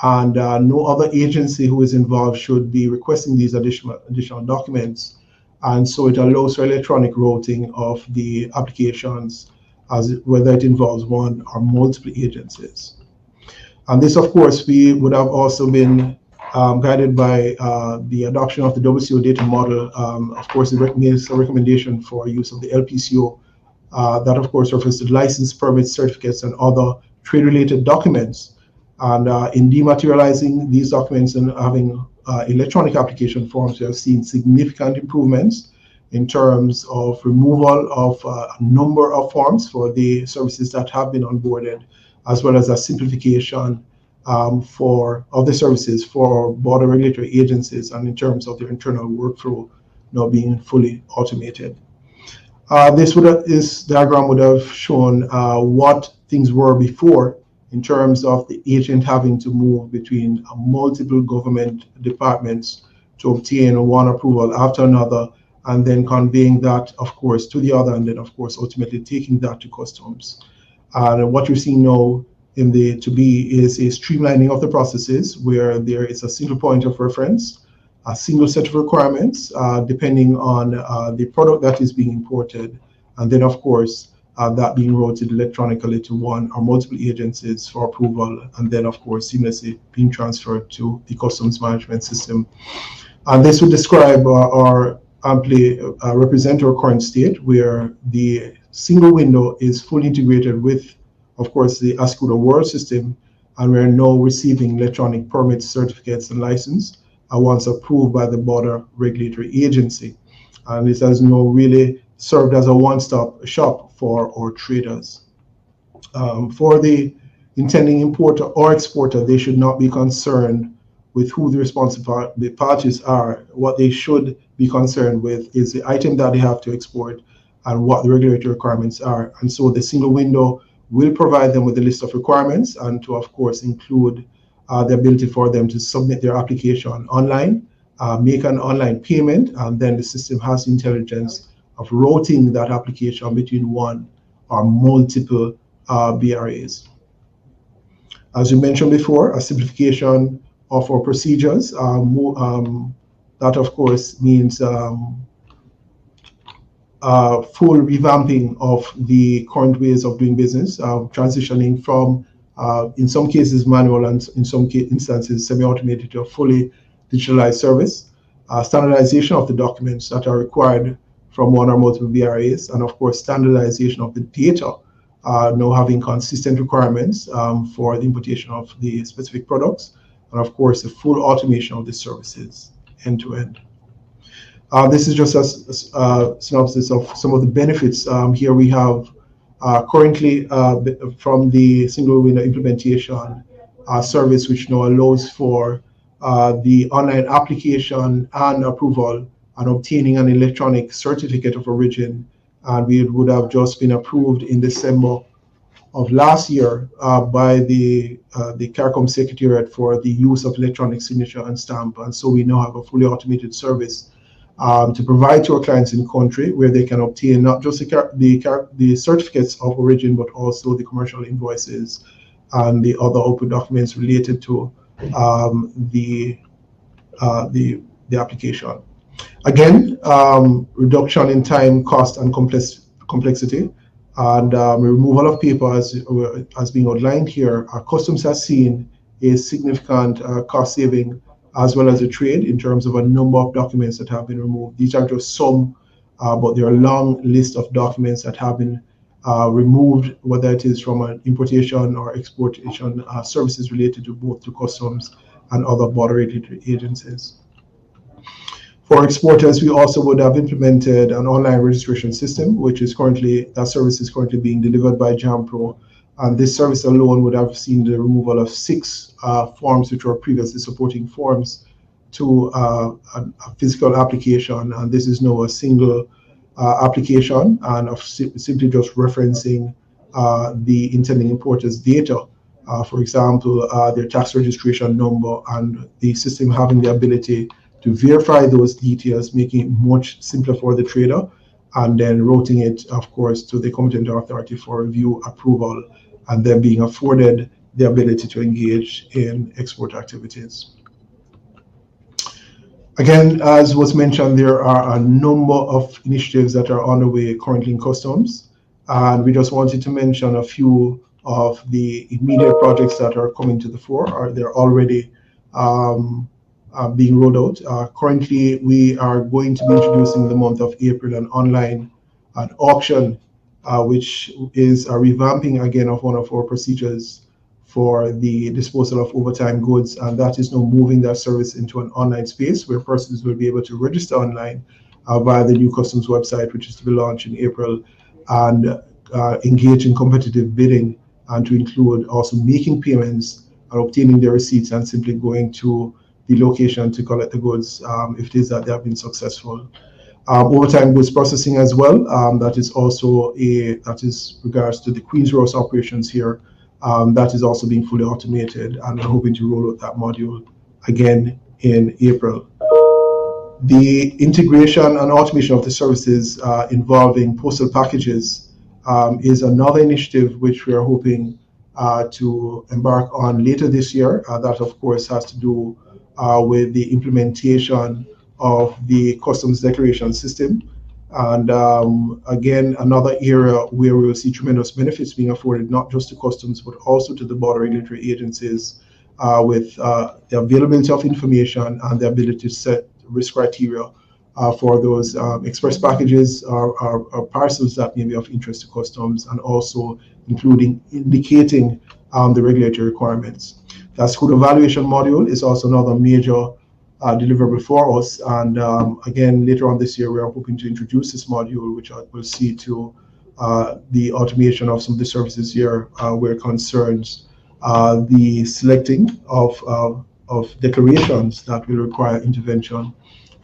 and no other agency who is involved should be requesting these additional documents. And so it allows for electronic routing of the applications, as whether it involves one or multiple agencies. And this, of course, we would have also been guided by the adoption of the WCO data model. Of course, it makes a recommendation for use of the LPCO that, of course, refers to license, permits, certificates, and other trade-related documents. And in dematerializing these documents and having electronic application forms, we have seen significant improvements in terms of removal of a number of forms for the services that have been onboarded, as well as a simplification of the services for border regulatory agencies and in terms of their internal workflow now being fully automated. This diagram would have shown what things were before in terms of the agent having to move between multiple government departments to obtain one approval after another, and then conveying that, of course, to the other, and then, of course, ultimately taking that to customs. And what you're seeing now in the to be is a streamlining of the processes where there is a single point of reference, a single set of requirements, depending on the product that is being imported, and then, of course, that being routed electronically to one or multiple agencies for approval, and then, of course, seamlessly being transferred to the customs management system. And this would describe or amply represent our current state, where the single window is fully integrated with, of course, the ASCUDA World system, and we're now receiving electronic permits, certificates, and license once approved by the Border Regulatory Agency. And this has now really served as a one-stop shop for our traders. For the intending importer or exporter, they should not be concerned with who the responsible parties are. What they should be concerned with is the item that they have to export and what the regulatory requirements are. And so the single window will provide them with a list of requirements and to, of course, include the ability for them to submit their application online, make an online payment, and then the system has intelligence of routing that application between one or multiple BRAs. As you mentioned before, a simplification of our procedures. That, of course, means full revamping of the current ways of doing business, transitioning from, in some cases, manual and in some instances, semi-automated to a fully digitalized service, standardization of the documents that are required from one or multiple BRAs, and of course, standardization of the data, now having consistent requirements for the importation of the specific products, and of course, the full automation of the services end to end. This is just a synopsis of some of the benefits. Here we have currently from the single window implementation service, which now allows for the online application and approval and obtaining an electronic certificate of origin. And we would have just been approved in December of last year by the CARICOM Secretariat for the use of electronic signature and stamp. And so we now have a fully automated service to provide to our clients in country, where they can obtain not just the certificates of origin, but also the commercial invoices and the other output documents related to the application. Again, reduction in time, cost, and complexity, and removal of paper as being outlined here. Our customs has seen a significant cost saving as well as a trade in terms of a number of documents that have been removed. These are just some, but there are a long list of documents that have been removed, whether it is from an importation or exportation services related to both to customs and other border regulatory agencies. For exporters, we also would have implemented an online registration system, which is currently, that service is currently being delivered by JAMPRO. And this service alone would have seen the removal of 6 forms, which were previously supporting forms, to a physical application. And this is now a single application and of simply just referencing the intending importer's data. For example, their tax registration number, and the system having the ability to verify those details, making it much simpler for the trader, and then routing it, of course, to the competent authority for review, approval, and then being afforded the ability to engage in export activities. Again, as was mentioned, there are a number of initiatives that are underway currently in customs, and we just wanted to mention a few of the immediate projects that are coming to the fore, or they're already being rolled out. Currently, we are going to be introducing in the month of April an online auction, which is a revamping again of one of our procedures for the disposal of overtime goods, and that is now moving that service into an online space where persons will be able to register online via the new customs website, which is to be launched in April, and engage in competitive bidding, and to include also making payments are obtaining their receipts and simply going to the location to collect the goods if it is that they have been successful. Overtime goods processing as well. That is also that is regards to the Queen's Roast operations here. That is also being fully automated, and we're hoping to roll out that module again in April. The integration and automation of the services involving postal packages is another initiative which we are hoping to embark on later this year. That, of course, has to do with the implementation of the customs declaration system. And again, another area where we will see tremendous benefits being afforded, not just to customs, but also to the border regulatory agencies with the availability of information and the ability to set risk criteria for those express packages or parcels that may be of interest to customs, and also including indicating the regulatory requirements. That code evaluation module is also another major deliverable for us. And again, later on this year, we are hoping to introduce this module, which will see to the automation of some of the services here where it concerns the selecting of declarations that will require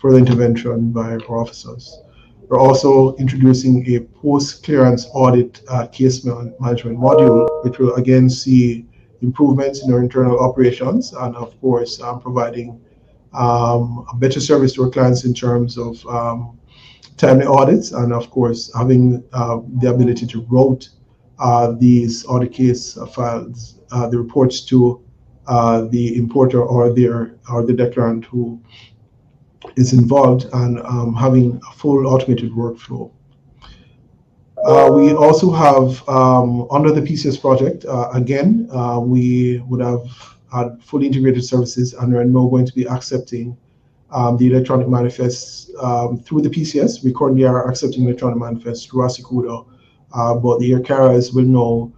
further intervention by our officers. We're also introducing a post-clearance audit case management module, which will again see improvements in our internal operations and, of course, providing a better service to our clients in terms of timely audits, and, of course, having the ability to route these audit case files, the reports to the importer or the declarant who is involved, and having a full automated workflow. We also have, under the PCS project, again, we would have had fully integrated services, and we're now going to be accepting the electronic manifests through the PCS. We currently are accepting electronic manifests through Asicuda, but the air carriers will now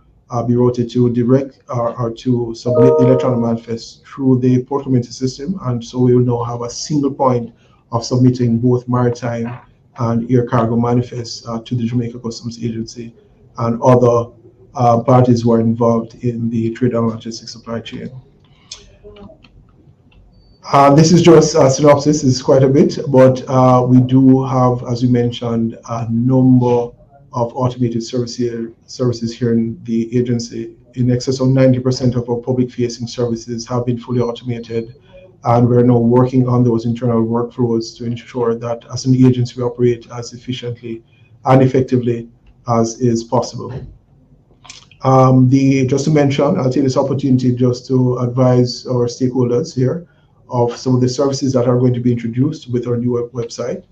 be routed to direct or to submit the electronic manifest through the port community system, and so we will now have a single point of submitting both maritime and air cargo manifests to the Jamaica Customs Agency and other parties who are involved in the trade and logistics supply chain. This is just a synopsis. It's quite a bit, but we do have, as we mentioned, a number of automated services here in the agency. In excess of 90% of our public-facing services have been fully automated, and we're now working on those internal workflows to ensure that as an agency we operate as efficiently and effectively as is possible. Just to mention, I'll take this opportunity just to advise our stakeholders here of some of the services that are going to be introduced with our new website.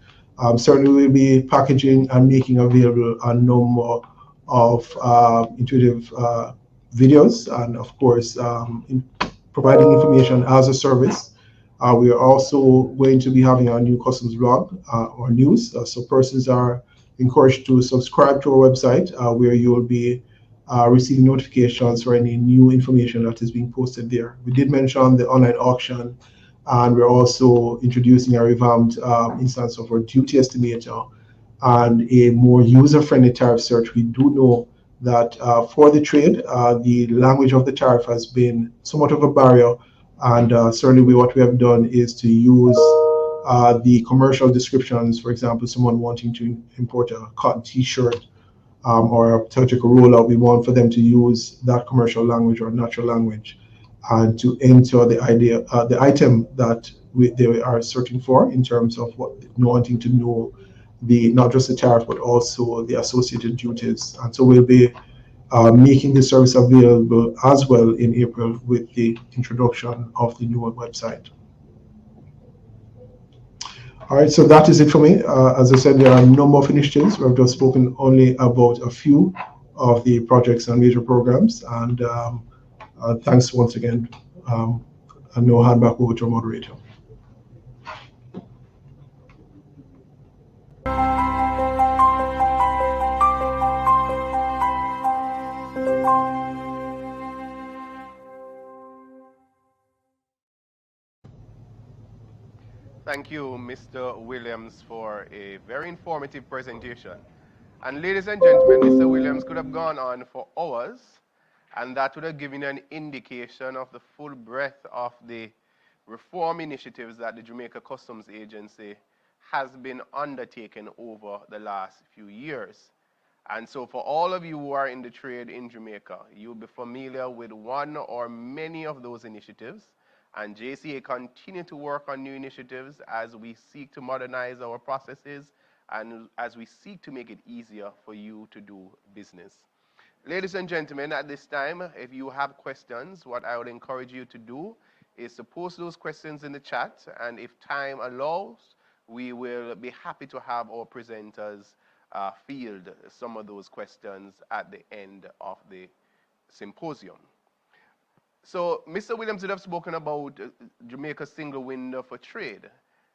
Certainly we'll be packaging and making available a number of intuitive videos, and of course providing information as a service. We are also going to be having our new customs blog or news, so persons are encouraged to subscribe to our website where you will be receiving notifications for any new information that is being posted there. We did mention the online auction, and we're also introducing a revamped instance of our duty estimator and a more user-friendly tariff search. We do know that for the trade, the language of the tariff has been somewhat of a barrier, and certainly what we have done is to use the commercial descriptions. For example, someone wanting to import a cotton t-shirt or a surgical rollout, we want for them to use that commercial language or natural language and to enter the item that they are searching for in terms of wanting to know not just the tariff but also the associated duties. And so we'll be making the service available as well in April with the introduction of the newer website. All right, so that is it for me. As I said, there are a number of initiatives. We've just spoken only about a few of the projects and major programs, and thanks once again. And now hand back over to our moderator. Thank you, Mr. Williams, for a very informative presentation. And ladies and gentlemen, Mr. Williams could have gone on for hours, And that would have given an indication of the full breadth of the reform initiatives that the Jamaica Customs Agency has been undertaking over the last few years. And so for all of you who are in the trade in Jamaica, you'll be familiar with one or many of those initiatives. And JCA continue to work on new initiatives as we seek to modernize our processes and as we seek to make it easier for you to do business. Ladies and gentlemen, at this time, if you have questions, what I would encourage you to do is to post those questions in the chat, and if time allows, we will be happy to have our presenters field some of those questions at the end of the symposium. So Mr. Williams would have spoken about Jamaica's single window for trade,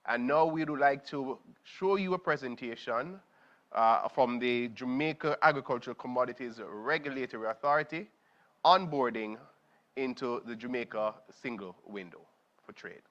and now we would like to show you a presentation from the Jamaica Agricultural Commodities Regulatory Authority, onboarding into the Jamaica single window for trade.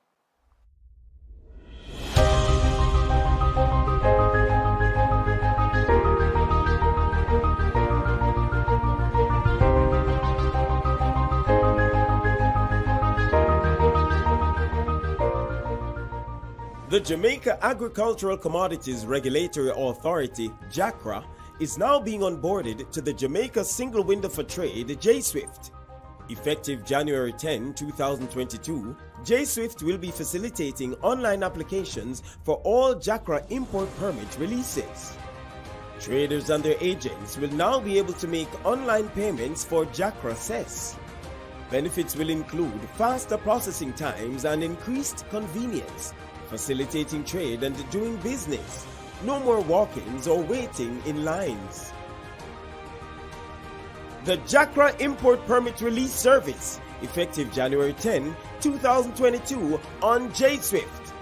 The Jamaica Agricultural Commodities Regulatory Authority, JACRA, is now being onboarded to the Jamaica Single Window for Trade, JSWIFT. Effective January 10, 2022, JSWIFT will be facilitating online applications for all JACRA import permit releases. Traders and their agents will now be able to make online payments for JACRA cess. Benefits will include faster processing times and increased convenience, facilitating trade and doing business. No more walk-ins or waiting in lines. The JACRA Import Permit Release Service, effective January 10, 2022 on JSWIFT.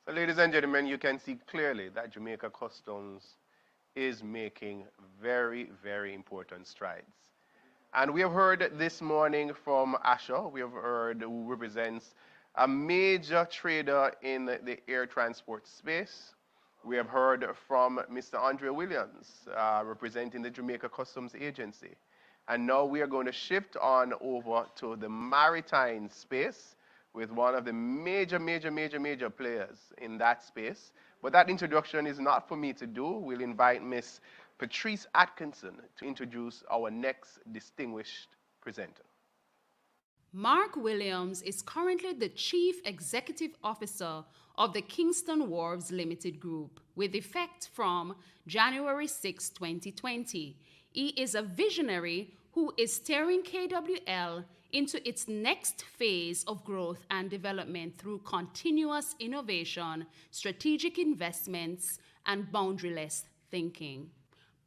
So ladies and gentlemen, you can see clearly that Jamaica Customs is making very, very important strides. And we have heard this morning from Asha, we have heard who represents a major trader in the air transport space. We have heard from Mr. Andre Williams, representing the Jamaica Customs Agency. And now we are going to shift on over to the maritime space with one of the major players in that space. But that introduction is not for me to do. We'll invite Ms. Patrice Atkinson to introduce our next distinguished presenter. Mark Williams is currently the Chief Executive Officer of the Kingston Wharves Limited Group, with effect from January 6, 2020. He is a visionary who is steering KWL into its next phase of growth and development through continuous innovation, strategic investments, and boundaryless thinking.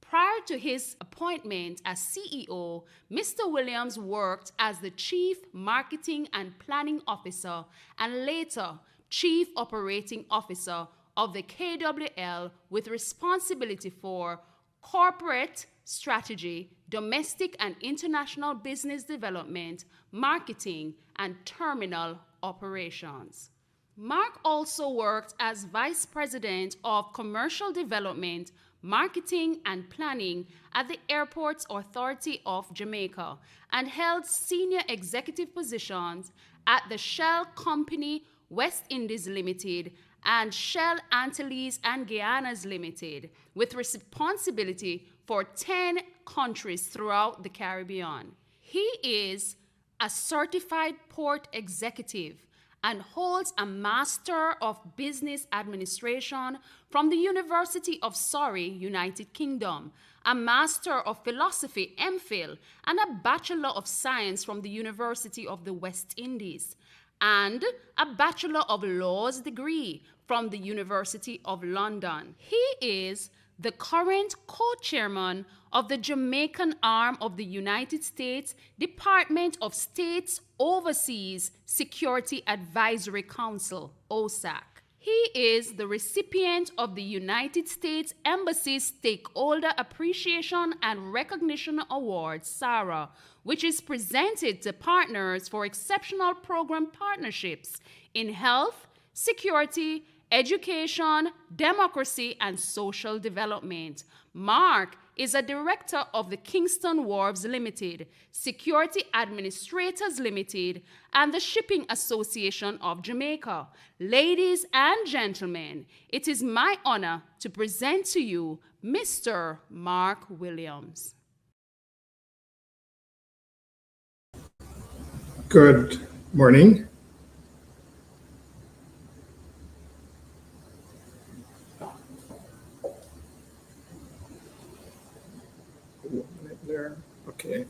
Prior to his appointment as CEO, Mr. Williams worked as the Chief Marketing and Planning Officer and later Chief Operating Officer of the KWL with responsibility for corporate strategy, domestic and international business development, marketing, and terminal operations. Mark also worked as Vice President of Commercial Development, Marketing and Planning at the Airports Authority of Jamaica and held senior executive positions at the Shell Company West Indies Limited and Shell Antilles and Guianas Limited, with responsibility for 10 countries throughout the Caribbean. He is a certified port executive and holds a Master of Business Administration from the University of Surrey, United Kingdom, a Master of Philosophy (MPhil), and a Bachelor of Science from the University of the West Indies, and a Bachelor of Laws degree from the University of London. He is the current co-chairman of the Jamaican arm of the United States Department of State's Overseas Security Advisory Council, OSAC. He is the recipient of the United States Embassy's Stakeholder Appreciation and Recognition Award, SARA, which is presented to partners for exceptional program partnerships in health, security, education, democracy, and social development. Mark is a director of the Kingston Wharves Limited, Security Administrators Limited, and the Shipping Association of Jamaica. Ladies and gentlemen, it is my honor to present to you Mr. Mark Williams. Good morning. There. Okay.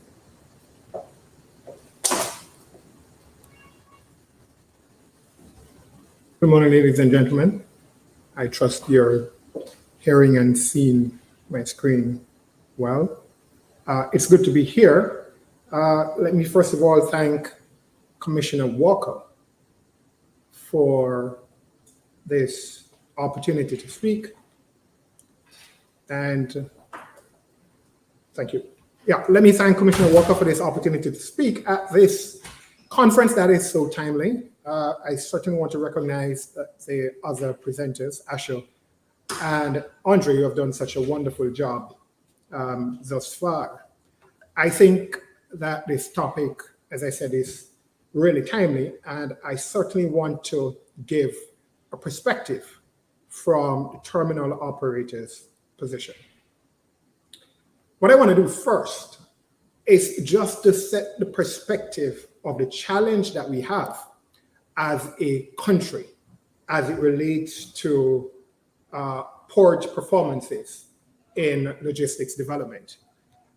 Good morning, ladies and gentlemen. I trust you're hearing and seeing my screen well. It's good to be here. Let me first of all thank Commissioner Walker for this opportunity to speak. And thank you. Yeah, let me thank Commissioner Walker for this opportunity to speak at this conference that is so timely. I certainly want to recognize the other presenters, Asher and Andre, who have done such a wonderful job thus far. I think that this topic, as I said, is really timely, and I certainly want to give a perspective from the terminal operator's position. What I want to do first is just to set the perspective of the challenge that we have as a country as it relates to port performances in logistics development.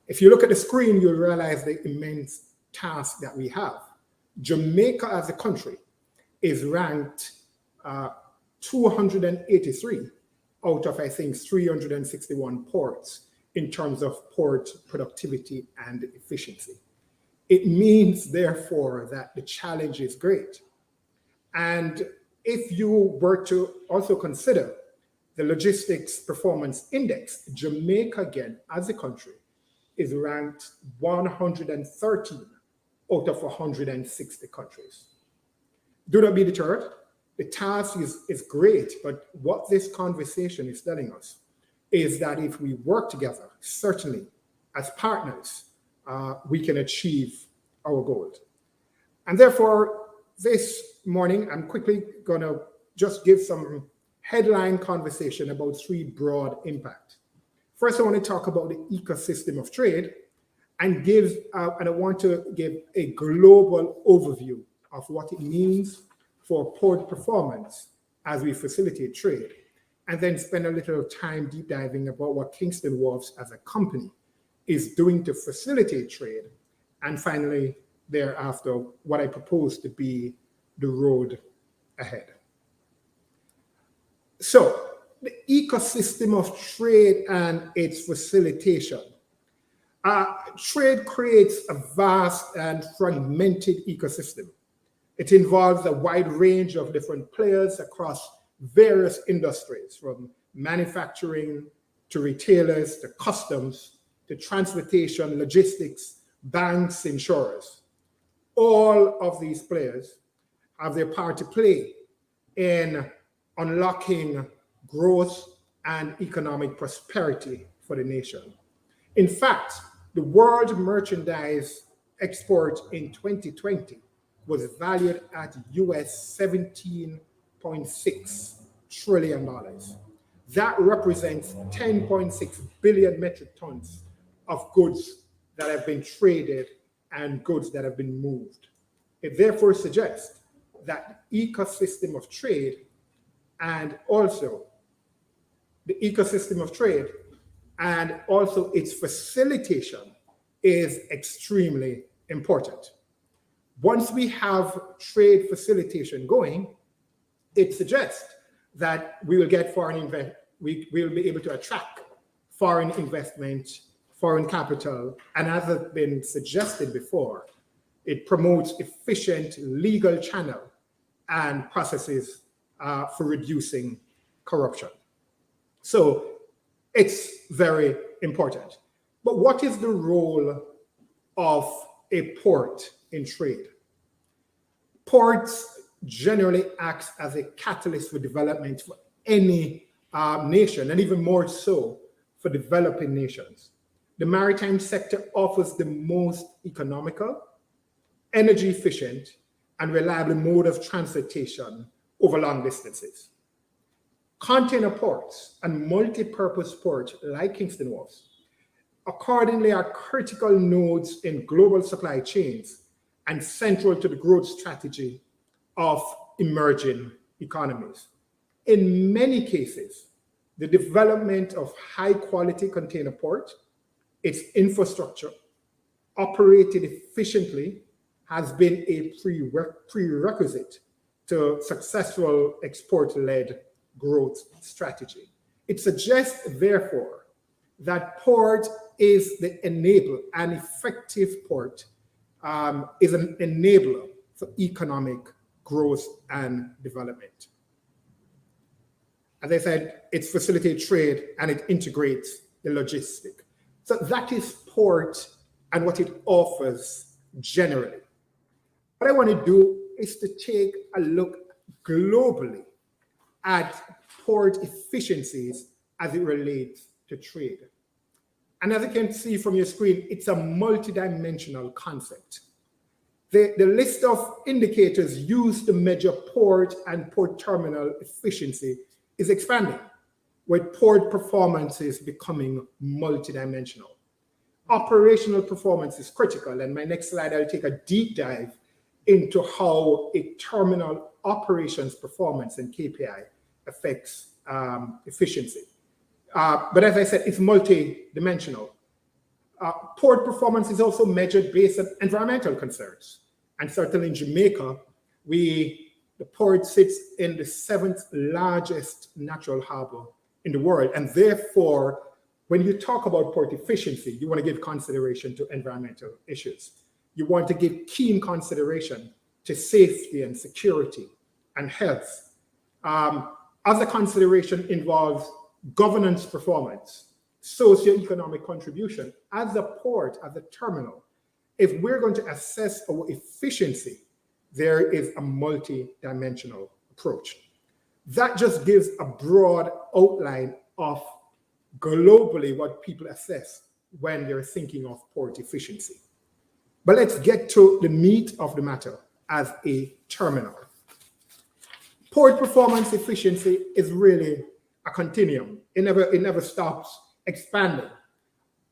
If you look at the screen, you'll realize the immense task that we have. Jamaica as a country is ranked 283 out of, I think, 361 ports in terms of port productivity and efficiency. It means, therefore, that the challenge is great. And if you were to also consider the Logistics Performance Index, Jamaica, again, as a country, is ranked 113 out of 160 countries. Do not be deterred. The task is great, but what this conversation is telling us is that if we work together, certainly as partners, we can achieve our goal. And therefore, this morning, I'm quickly going to just give some headline conversation about three broad impacts. First, I want to talk about the ecosystem of trade and I want to give a global overview of what it means for port performance as we facilitate trade, and then spend a little time deep diving about what Kingston Wharves as a company is doing to facilitate trade. And finally, thereafter, what I propose to be the road ahead. So, the ecosystem of trade and its facilitation. Trade creates a vast and fragmented ecosystem. It involves a wide range of different players across various industries, from manufacturing to retailers to customs to transportation, logistics, banks, insurers. All of these players have their part to play in unlocking growth and economic prosperity for the nation. In fact, the world merchandise export in 2020 was valued at US $17.6 trillion. That represents 10.6 billion metric tons of goods that have been traded and goods that have been moved. It therefore suggests that the ecosystem of trade and also its facilitation is extremely important. Once we have trade facilitation going, it suggests that we will get we will be able to attract foreign investment, foreign capital, and as has been suggested before, it promotes efficient legal channel and processes for reducing corruption. So it's very important. But what is the role of a port in trade? Ports generally acts as a catalyst for development for any nation, and even more so for developing nations. The maritime sector offers the most economical, energy efficient, and reliable mode of transportation over long distances. Container ports and multi-purpose ports like Kingston Wharves accordingly are critical nodes in global supply chains and central to the growth strategy of emerging economies. In many cases, the development of high-quality container port, its infrastructure, operated efficiently, has been a prerequisite to successful export-led growth strategy. It suggests, therefore, that port is the enabler, an effective port is an enabler for economic growth and development. As I said, it facilitates trade and it integrates the logistic. So that is port and what it offers generally. What I want to do is to take a look globally at port efficiencies as it relates to trade. And as you can see from your screen, it's a multidimensional concept. The list of indicators used to measure port and port terminal efficiency is expanding, with port performance is becoming multidimensional. Operational performance is critical, and my next slide, I'll take a deep dive into how a terminal operations performance and KPI affects efficiency. But as I said, it's multi-dimensional. Port performance is also measured based on environmental concerns. And certainly in Jamaica, the port sits in the 7th largest natural harbor in the world. And therefore, when you talk about port efficiency, you want to give consideration to environmental issues. You want to give keen consideration to safety and security and health. Other consideration involves governance performance, socioeconomic contribution. As a port, as a terminal, if we're going to assess our efficiency, there is a multi-dimensional approach. That just gives a broad outline of globally what people assess when they're thinking of port efficiency. But let's get to the meat of the matter as a terminal. Port performance efficiency is really a continuum. It never stops expanding.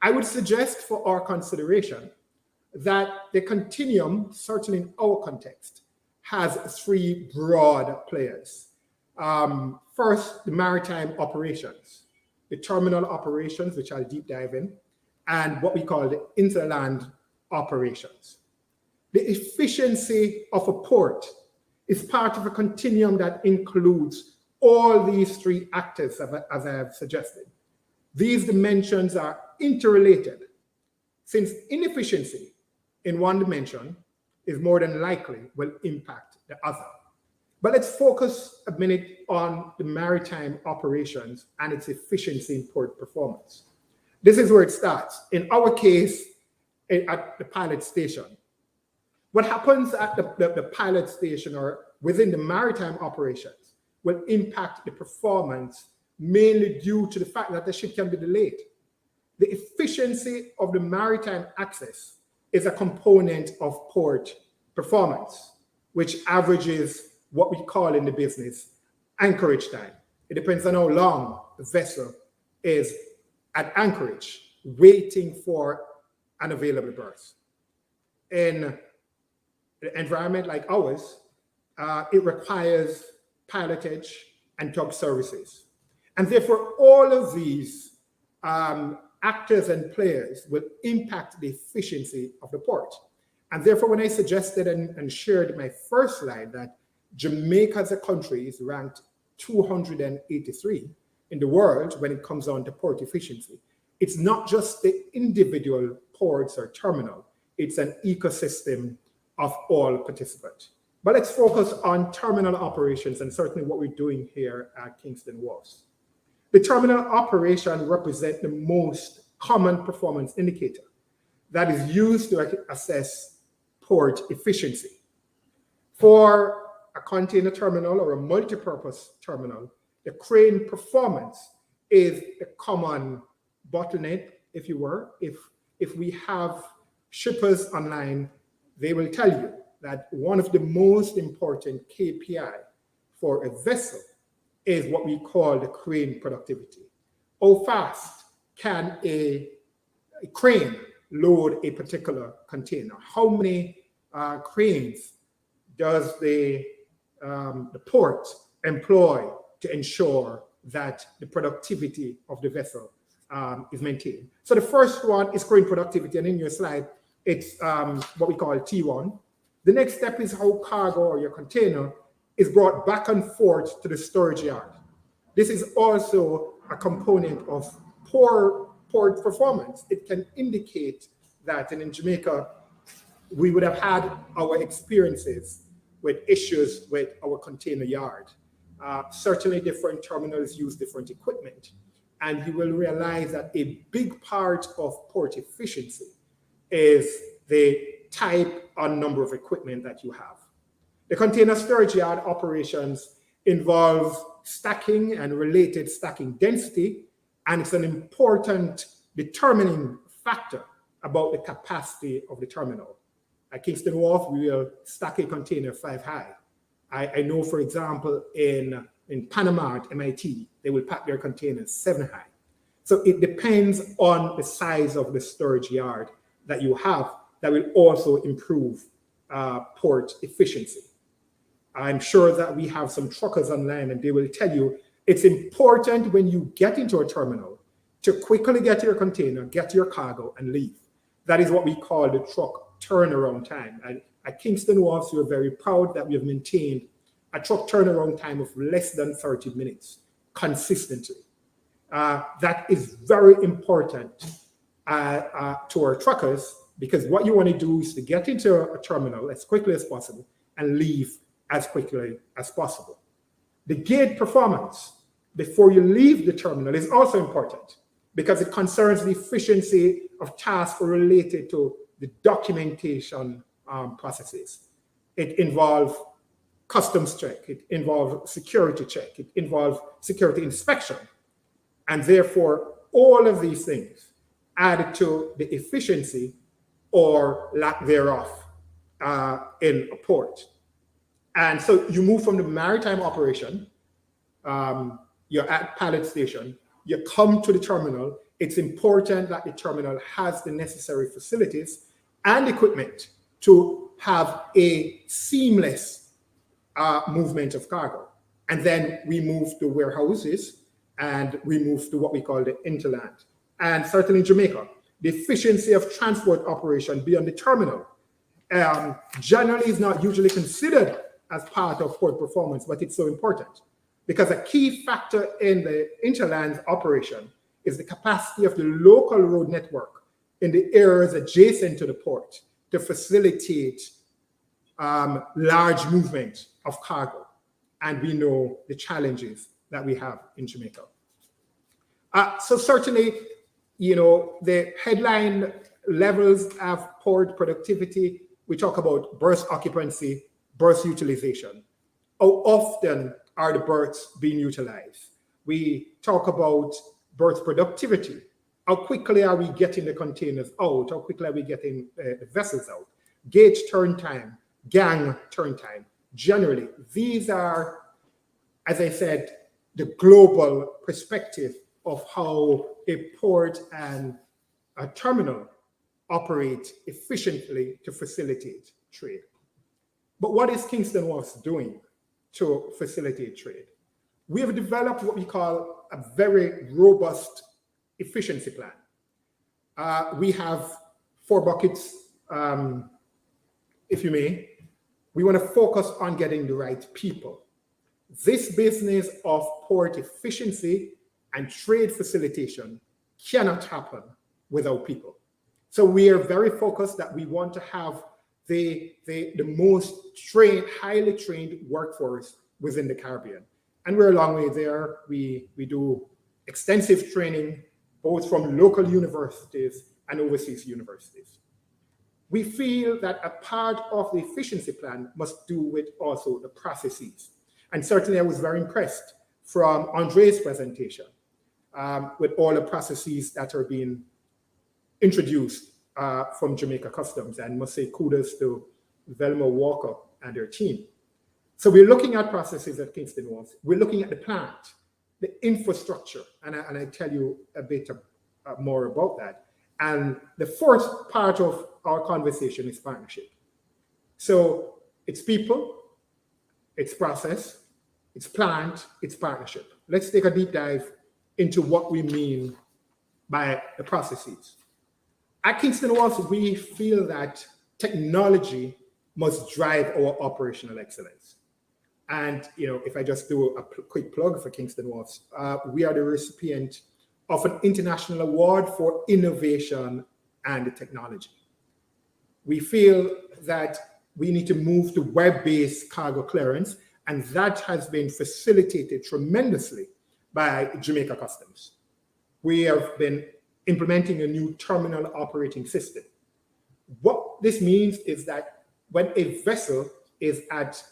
I would suggest for our consideration that the continuum, certainly in our context, has 3 broad players. First, the maritime operations, the terminal operations, which I'll deep dive in, and what we call the interland operations. The efficiency of a port is part of a continuum that includes all these 3 actors, as I have suggested. These dimensions are interrelated, since inefficiency in one dimension is more than likely will impact the other. But let's focus a minute on the maritime operations and its efficiency in port performance. This is where it starts. In our case, at the pilot station. What happens at the pilot station or within the maritime operations will impact the performance mainly due to the fact that the ship can be delayed. The efficiency of the maritime access is a component of port performance, which averages what we call in the business anchorage time. It depends on how long the vessel is at anchorage, waiting for an available berth. In an environment like ours, it requires pilotage and tug services. And therefore, all of these actors and players will impact the efficiency of the port. And therefore, when I suggested and shared my first slide that Jamaica as a country is ranked 283 in the world when it comes down to port efficiency, it's not just the individual ports or terminal, it's an ecosystem of all participants. But let's focus on terminal operations and certainly what we're doing here at Kingston Wharves. The terminal operation represents the most common performance indicator that is used to assess port efficiency. For a container terminal or a multi-purpose terminal, the crane performance is a common bottleneck, if you were. If we have shippers online, they will tell you that one of the most important KPI for a vessel is what we call the crane productivity. How fast can a crane load a particular container? How many cranes does the port employ to ensure that the productivity of the vessel is maintained? So the first one is crane productivity, and in your slide, it's what we call T1. The next step is how cargo or your container is brought back and forth to the storage yard. This is also a component of poor port performance. It can indicate that, and in Jamaica, we would have had our experiences with issues with our container yard. Certainly different terminals use different equipment, and you will realize that a big part of port efficiency is the type and number of equipment that you have. The container storage yard operations involve stacking and related stacking density, and it's an important determining factor about the capacity of the terminal. At Kingston Wharf, we will stack a container 5 high. I know, for example, in Panama at MIT, they will pack their containers 7 high. So it depends on the size of the storage yard that you have that will also improve port efficiency. I'm sure that we have some truckers online, and they will tell you it's important when you get into a terminal to quickly get your container, get your cargo, and leave. That is what we call the truck turnaround time. And at Kingston Wharves, we're very proud that we have maintained a truck turnaround time of less than 30 minutes consistently. That is very important to our truckers, because what you want to do is to get into a terminal as quickly as possible and leave as quickly as possible. The gate performance before you leave the terminal is also important, because it concerns the efficiency of tasks related to the documentation processes. It involves customs check, it involves security check, it involves security inspection. And therefore, all of these things add to the efficiency or lack thereof in a port. And so you move from the maritime operation, you're at pallet station, you come to the terminal. It's important that the terminal has the necessary facilities and equipment to have a seamless movement of cargo. And then we move to warehouses, and we move to what we call the interland. And certainly in Jamaica, the efficiency of transport operation beyond the terminal generally is not usually considered as part of port performance, but it's so important, because a key factor in the interland operation is the capacity of the local road network in the areas adjacent to the port to facilitate large movement of cargo. And we know the challenges that we have in Jamaica. So certainly, you know, the headline levels of port productivity, we talk about berth occupancy, berth utilization. How often are the berths being utilized? We talk about berth productivity. How quickly are we getting the containers out? How quickly are we getting the vessels out? Gauge turn time, gang turn time. Generally, these are, as I said, the global perspective of how a port and a terminal operate efficiently to facilitate trade. But what is Kingston Wharves doing to facilitate trade? We have developed what we call a very robust efficiency plan. We have 4 buckets, if you may. We want to focus on getting the right people. This business of port efficiency and trade facilitation cannot happen without people. So we are very focused that we want to have the most trained, highly trained workforce within the Caribbean. And we're a long way there. We do extensive training, both from local universities and overseas universities. We feel that a part of the efficiency plan must do with also the processes. And certainly I was very impressed from Andre's presentation with all the processes that are being introduced from Jamaica Customs, and must say kudos to Velma Walker and her team. So we're looking at processes at Kingston Wharves. We're looking at the plant, the infrastructure, and I tell you a bit more about that. And the fourth part of our conversation is partnership. So it's people, it's process, it's plant, it's partnership. Let's take a deep dive into what we mean by the processes. At Kingston Wharves, we feel that technology must drive our operational excellence. And if I just do a quick plug for Kingston Wharves, we are the recipient of an international award for innovation and technology. We feel that we need to move to web-based cargo clearance, and that has been facilitated tremendously by Jamaica Customs. We have been implementing a new terminal operating system. What this means is that when a vessel is at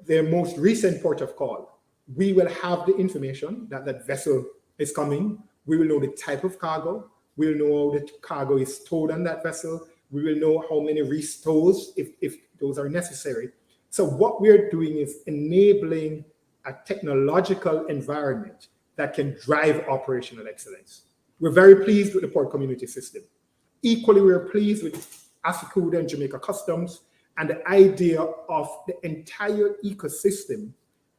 their most recent port of call, we will have the information that that vessel is coming. We will know the type of cargo. We will know that cargo is stored on that vessel. We will know how many restores if those are necessary. So what we're doing is enabling a technological environment that can drive operational excellence. We're very pleased with the port community system. Equally, we're pleased with AFICUDA and Jamaica Customs and the idea of the entire ecosystem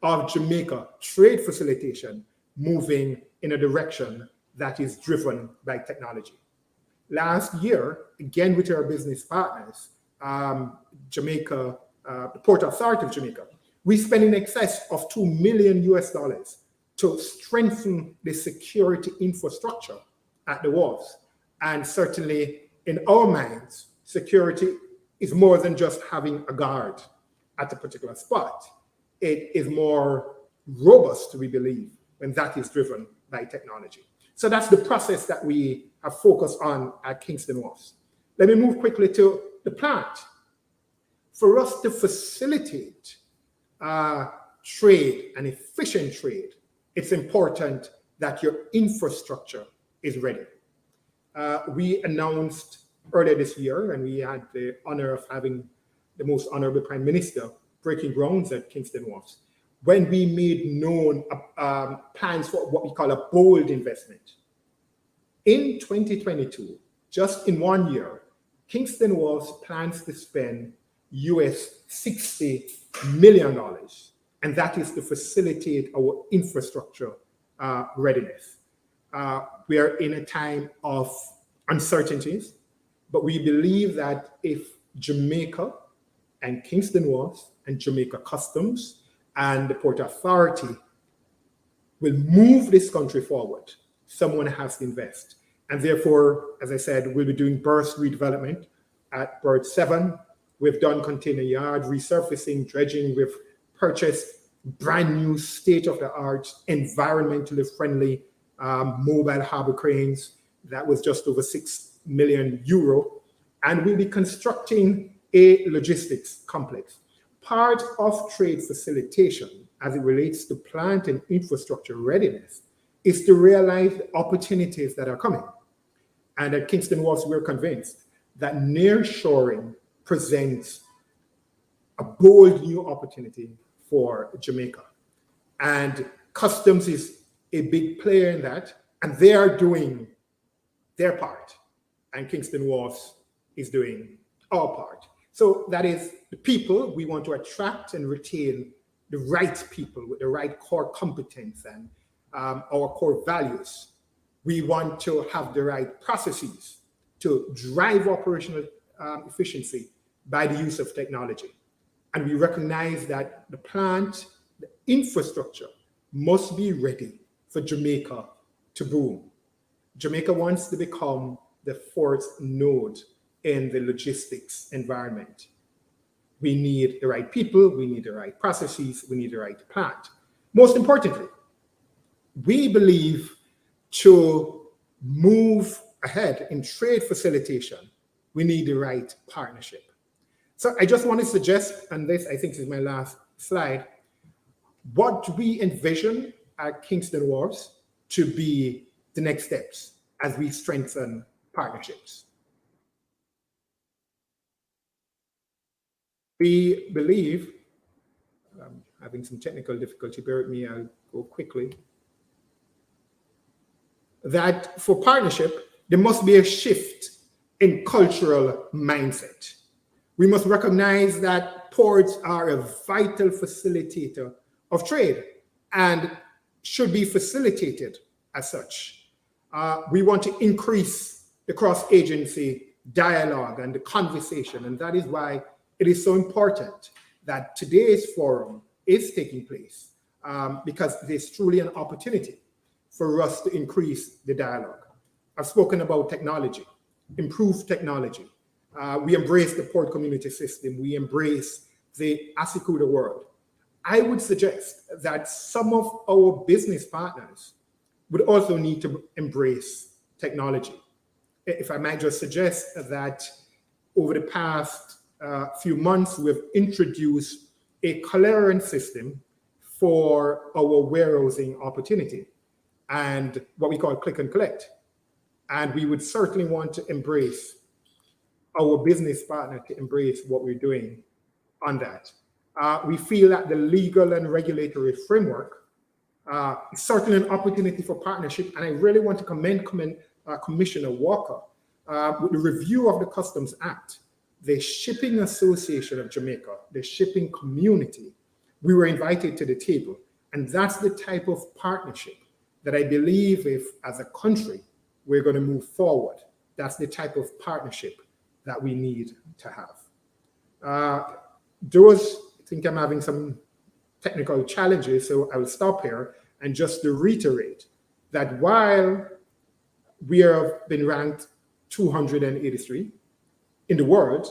of Jamaica trade facilitation moving in a direction that is driven by technology. Last year, again with our business partners, Jamaica, the Port Authority of Jamaica, we spent in excess of $2 million to strengthen the security infrastructure at the wharves. And certainly in our minds, security is more than just having a guard at a particular spot. It is more robust, we believe, when that is driven by technology. So that's the process that we have focused on at Kingston Wharves. Let me move quickly to the plant. For us to facilitate trade and efficient trade, it's important that your infrastructure is ready. We announced earlier this year, and we had the honor of having the Most Honorable Prime Minister breaking grounds at Kingston Wharves, when we made known plans for what we call a bold investment. In 2022, just in 1 year, Kingston Wharves plans to spend US $60 million, and that is to facilitate our infrastructure readiness. We are in a time of uncertainties, but we believe that if Jamaica and Kingston Wharves and Jamaica Customs and the Port Authority will move this country forward, someone has to invest. And therefore, as I said, we'll be doing berth redevelopment at Berth 7. We've done container yard resurfacing, dredging. We've purchased brand new state-of-the-art, environmentally friendly mobile harbor cranes. That was just over €6 million. And we'll be constructing a logistics complex. Part of trade facilitation, as it relates to plant and infrastructure readiness, is to realize the opportunities that are coming. And at Kingston Wharves, we're convinced that nearshoring presents a bold new opportunity for Jamaica. And Customs is a big player in that, and they are doing their part, and Kingston Wharves is doing our part. So that is the people. We want to attract and retain the right people with the right core competence and our core values. We want to have the right processes to drive operational efficiency by the use of technology. And we recognize that the plant, the infrastructure must be ready for Jamaica to boom. Jamaica wants to become the fourth node in the logistics environment. We need the right people, we need the right processes, we need the right plant. Most importantly, we believe to move ahead in trade facilitation, We need the right partnership. So I just want to suggest, and this I think is my last slide, what we envision at Kingston Wharves to be the next steps as we strengthen partnerships. We believe, having some technical difficulty, bear with me, I'll go quickly, that for partnership, there must be a shift in cultural mindset. We must recognize that ports are a vital facilitator of trade and should be facilitated as such. We want to increase the cross-agency dialogue and the conversation, and that is why it is so important that today's forum is taking place, because it is truly an opportunity for us to increase the dialogue. I've spoken about technology, improved technology. We embrace the port community system. We embrace the Asicuda world. I would suggest that some of our business partners would also need to embrace technology. If I might just suggest that over the past few months, we've introduced a clearance system for our warehousing opportunity and what we call click and collect. And we would certainly want to embrace our business partner to embrace what we're doing on that. We feel that the legal and regulatory framework is certainly an opportunity for partnership. And I really want to commend Commissioner Walker with the review of the Customs Act, the Shipping Association of Jamaica, the shipping community. We were invited to the table. And that's the type of partnership that I believe if, as a country, we're going to move forward. That's the type of partnership that we need to have. I think I'm having some technical challenges, so I will stop here and just to reiterate that while we have been ranked 283 in the world,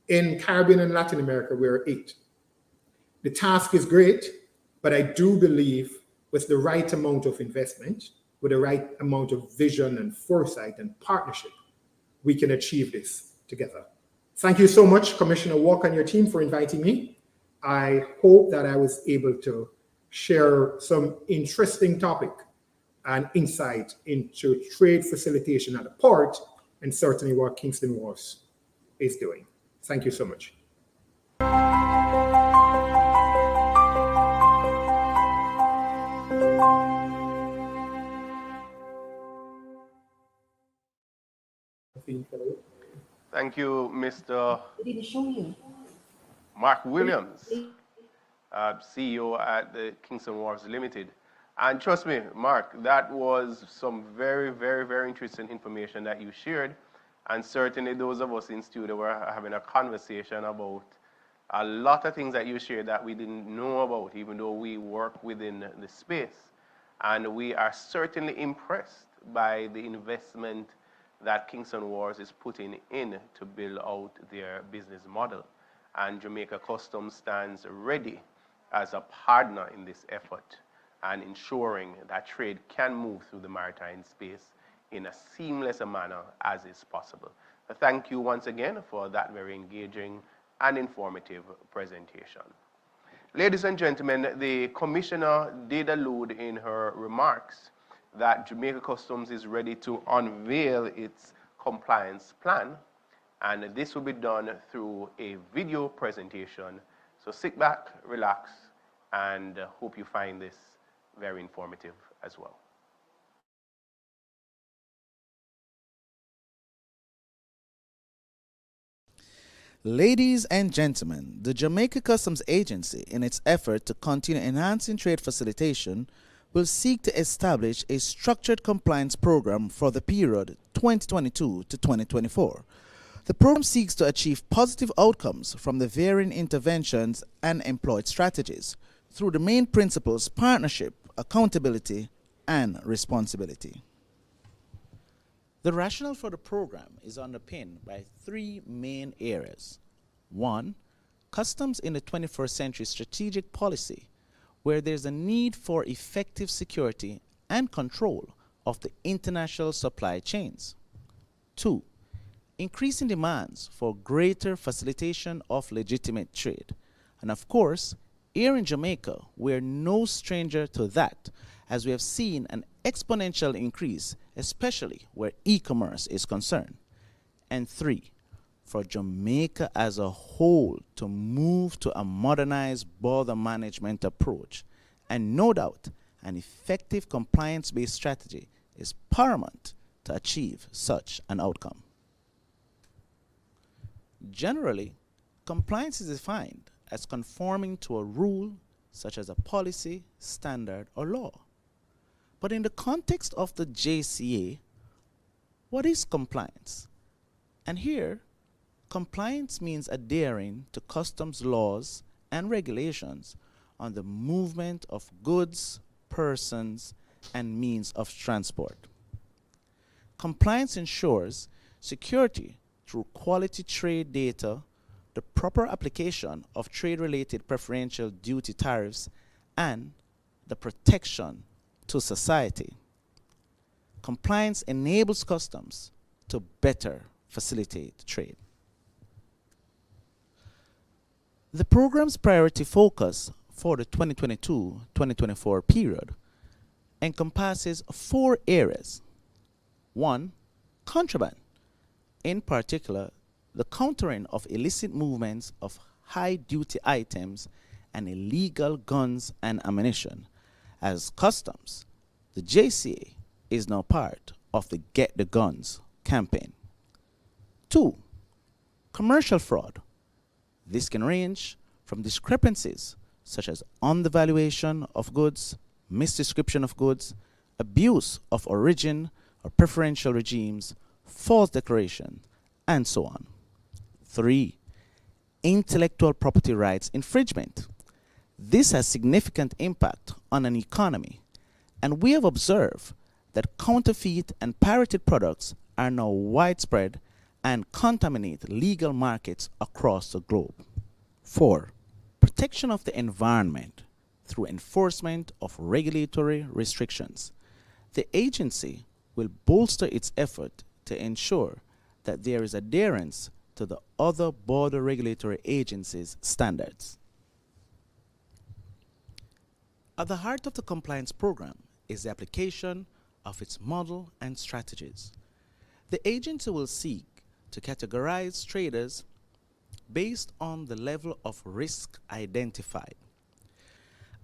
in Caribbean and Latin America, we're 8. The task is great, but I do believe with the right amount of investment, with the right amount of vision and foresight and partnership, we can achieve this together. Thank you so much, Commissioner Walker and your team, for inviting me. I hope that I was able to share some interesting topic and insight into trade facilitation at the port, and certainly what Kingston Wharves is doing. Thank you so much. Thank you, Mr. Mark Williams, CEO at the Kingston Wharves Limited. And trust me, Mark, that was some very, very, very interesting information that you shared. And certainly those of us in studio were having a conversation about a lot of things that you shared that we didn't know about, even though we work within the space. And we are certainly impressed by the investment that Kingston Wharves is putting in to build out their business model. And Jamaica Customs stands ready as a partner in this effort and ensuring that trade can move through the maritime space in a seamless manner as is possible. So thank you once again for that very engaging and informative presentation. Ladies and gentlemen, the Commissioner did allude in her remarks that Jamaica Customs is ready to unveil its compliance plan, and this will be done through a video presentation. So sit back, relax, and hope you find this very informative as well. Ladies and gentlemen, the Jamaica Customs Agency, in its effort to continue enhancing trade facilitation, will seek to establish a structured compliance program for the period 2022 to 2024. The program seeks to achieve positive outcomes from the varying interventions and employed strategies through the main principles: partnership, accountability, and responsibility. The rationale for the program is underpinned by 3 main areas. 1, customs in the 21st century strategic policy, where there's a need for effective security and control of the international supply chains. 2, increasing demands for greater facilitation of legitimate trade. And of course, here in Jamaica, we're no stranger to that, as we have seen an exponential increase, especially where e-commerce is concerned. And 3, for Jamaica as a whole to move to a modernized border management approach. And no doubt, an effective compliance-based strategy is paramount to achieve such an outcome. Generally, compliance is defined as conforming to a rule, such as a policy, standard, or law. But in the context of the JCA, what is compliance? And here, compliance means adhering to customs laws and regulations on the movement of goods, persons, and means of transport. Compliance ensures security through quality trade data, the proper application of trade-related preferential duty tariffs, and the protection to society. Compliance enables customs to better facilitate trade. The program's priority focus for the 2022-2024 period encompasses 4 areas. 1, contraband. In particular, the countering of illicit movements of high-duty items and illegal guns and ammunition. As customs, the JCA is now part of the Get the Guns campaign. 2, commercial fraud. This can range from discrepancies such as undervaluation of goods, misdescription of goods, abuse of origin or preferential regimes, false declaration, and so on. 3, intellectual property rights infringement. This has significant impact on an economy, and we have observed that counterfeit and pirated products are now widespread and contaminate legal markets across the globe. 4, protection of the environment through enforcement of regulatory restrictions. The agency will bolster its effort to ensure that there is adherence to the other border regulatory agencies' standards. At the heart of the compliance program is the application of its model and strategies. The agency will seek to categorize traders based on the level of risk identified,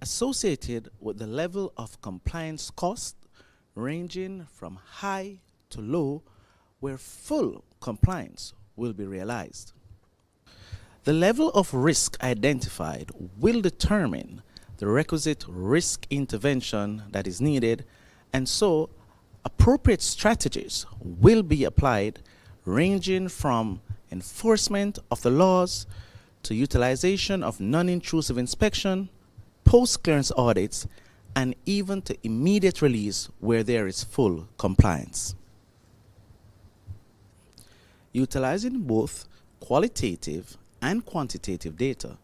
associated with the level of compliance cost ranging from high to low, where full compliance will be realized. The level of risk identified will determine the requisite risk intervention that is needed, and so appropriate strategies will be applied, ranging from enforcement of the laws to utilization of non-intrusive inspection, post-clearance audits, and even to immediate release where there is full compliance. Utilizing both qualitative and quantitative data,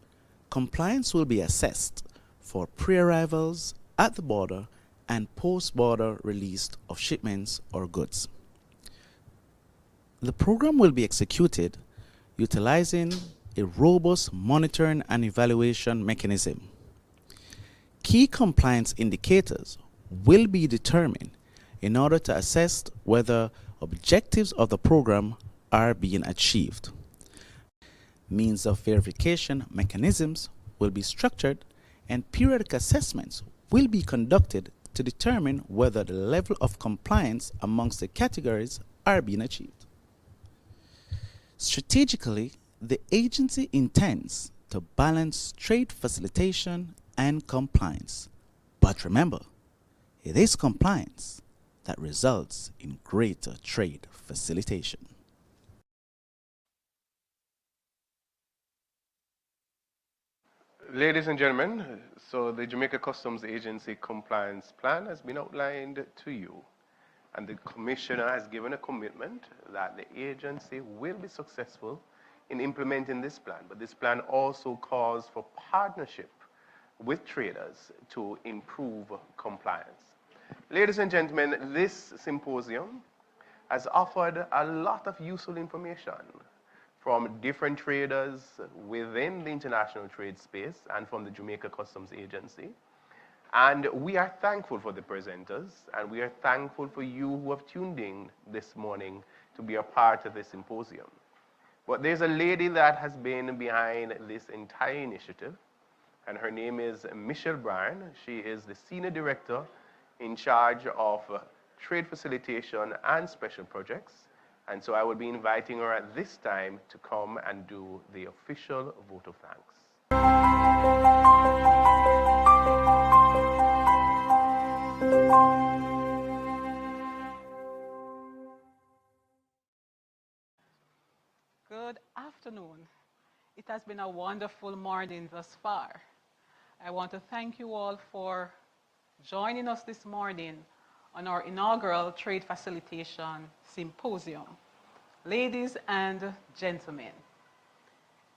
compliance will be assessed for pre-arrivals at the border and post-border release of shipments or goods. The program will be executed utilizing a robust monitoring and evaluation mechanism. Key compliance indicators will be determined in order to assess whether objectives of the program are being achieved. Means of verification mechanisms will be structured, and periodic assessments will be conducted to determine whether the level of compliance amongst the categories are being achieved. Strategically, the agency intends to balance trade facilitation and compliance. But remember, it is compliance that results in greater trade facilitation. Ladies and gentlemen, so the Jamaica Customs Agency Compliance Plan has been outlined to you, and the Commissioner has given a commitment that the agency will be successful in implementing this plan. But this plan also calls for partnership with traders to improve compliance. Ladies and gentlemen, this symposium has offered a lot of useful information from different traders within the international trade space and from the Jamaica Customs Agency. And we are thankful for the presenters, and we are thankful for you who have tuned in this morning to be a part of this symposium. But there's a lady that has been behind this entire initiative, and her name is Michelle Bryan. She is the Senior Director in charge of Trade Facilitation and Special Projects. And so I will be inviting her at this time to come and do the official vote of thanks. Good afternoon. It has been a wonderful morning thus far. I want to thank you all for joining us this morning on our inaugural Trade Facilitation Symposium. Ladies and gentlemen,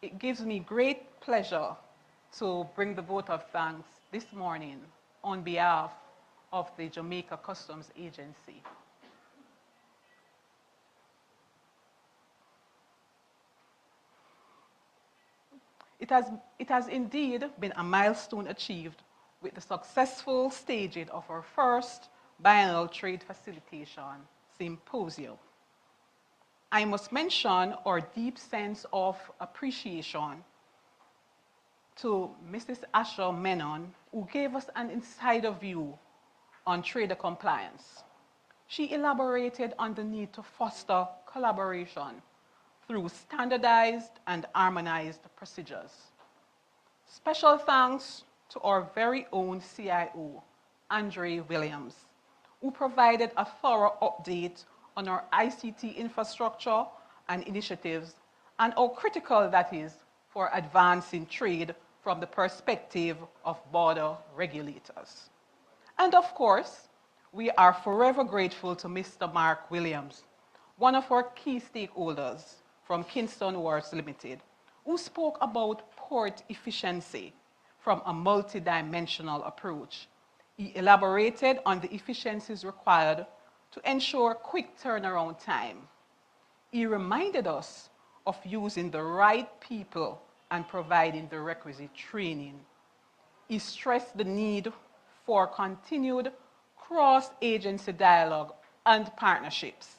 it gives me great pleasure to bring the vote of thanks this morning on behalf of the Jamaica Customs Agency. It has indeed been a milestone achieved with the successful staging of our first biennial Trade Facilitation Symposium. I must mention our deep sense of appreciation to Mrs. Asha Menon, who gave us an insider view on trader compliance. She elaborated on the need to foster collaboration through standardized and harmonized procedures. Special thanks to our very own CIO, Andre Williams, who provided a thorough update on our ICT infrastructure and initiatives and how critical that is for advancing trade from the perspective of border regulators. And of course, we are forever grateful to Mr. Mark Williams, one of our key stakeholders from Kingston Wharves Limited, who spoke about port efficiency from a multidimensional approach. He elaborated on the efficiencies required to ensure quick turnaround time. He reminded us of using the right people and providing the requisite training. He stressed the need for continued cross-agency dialogue and partnerships.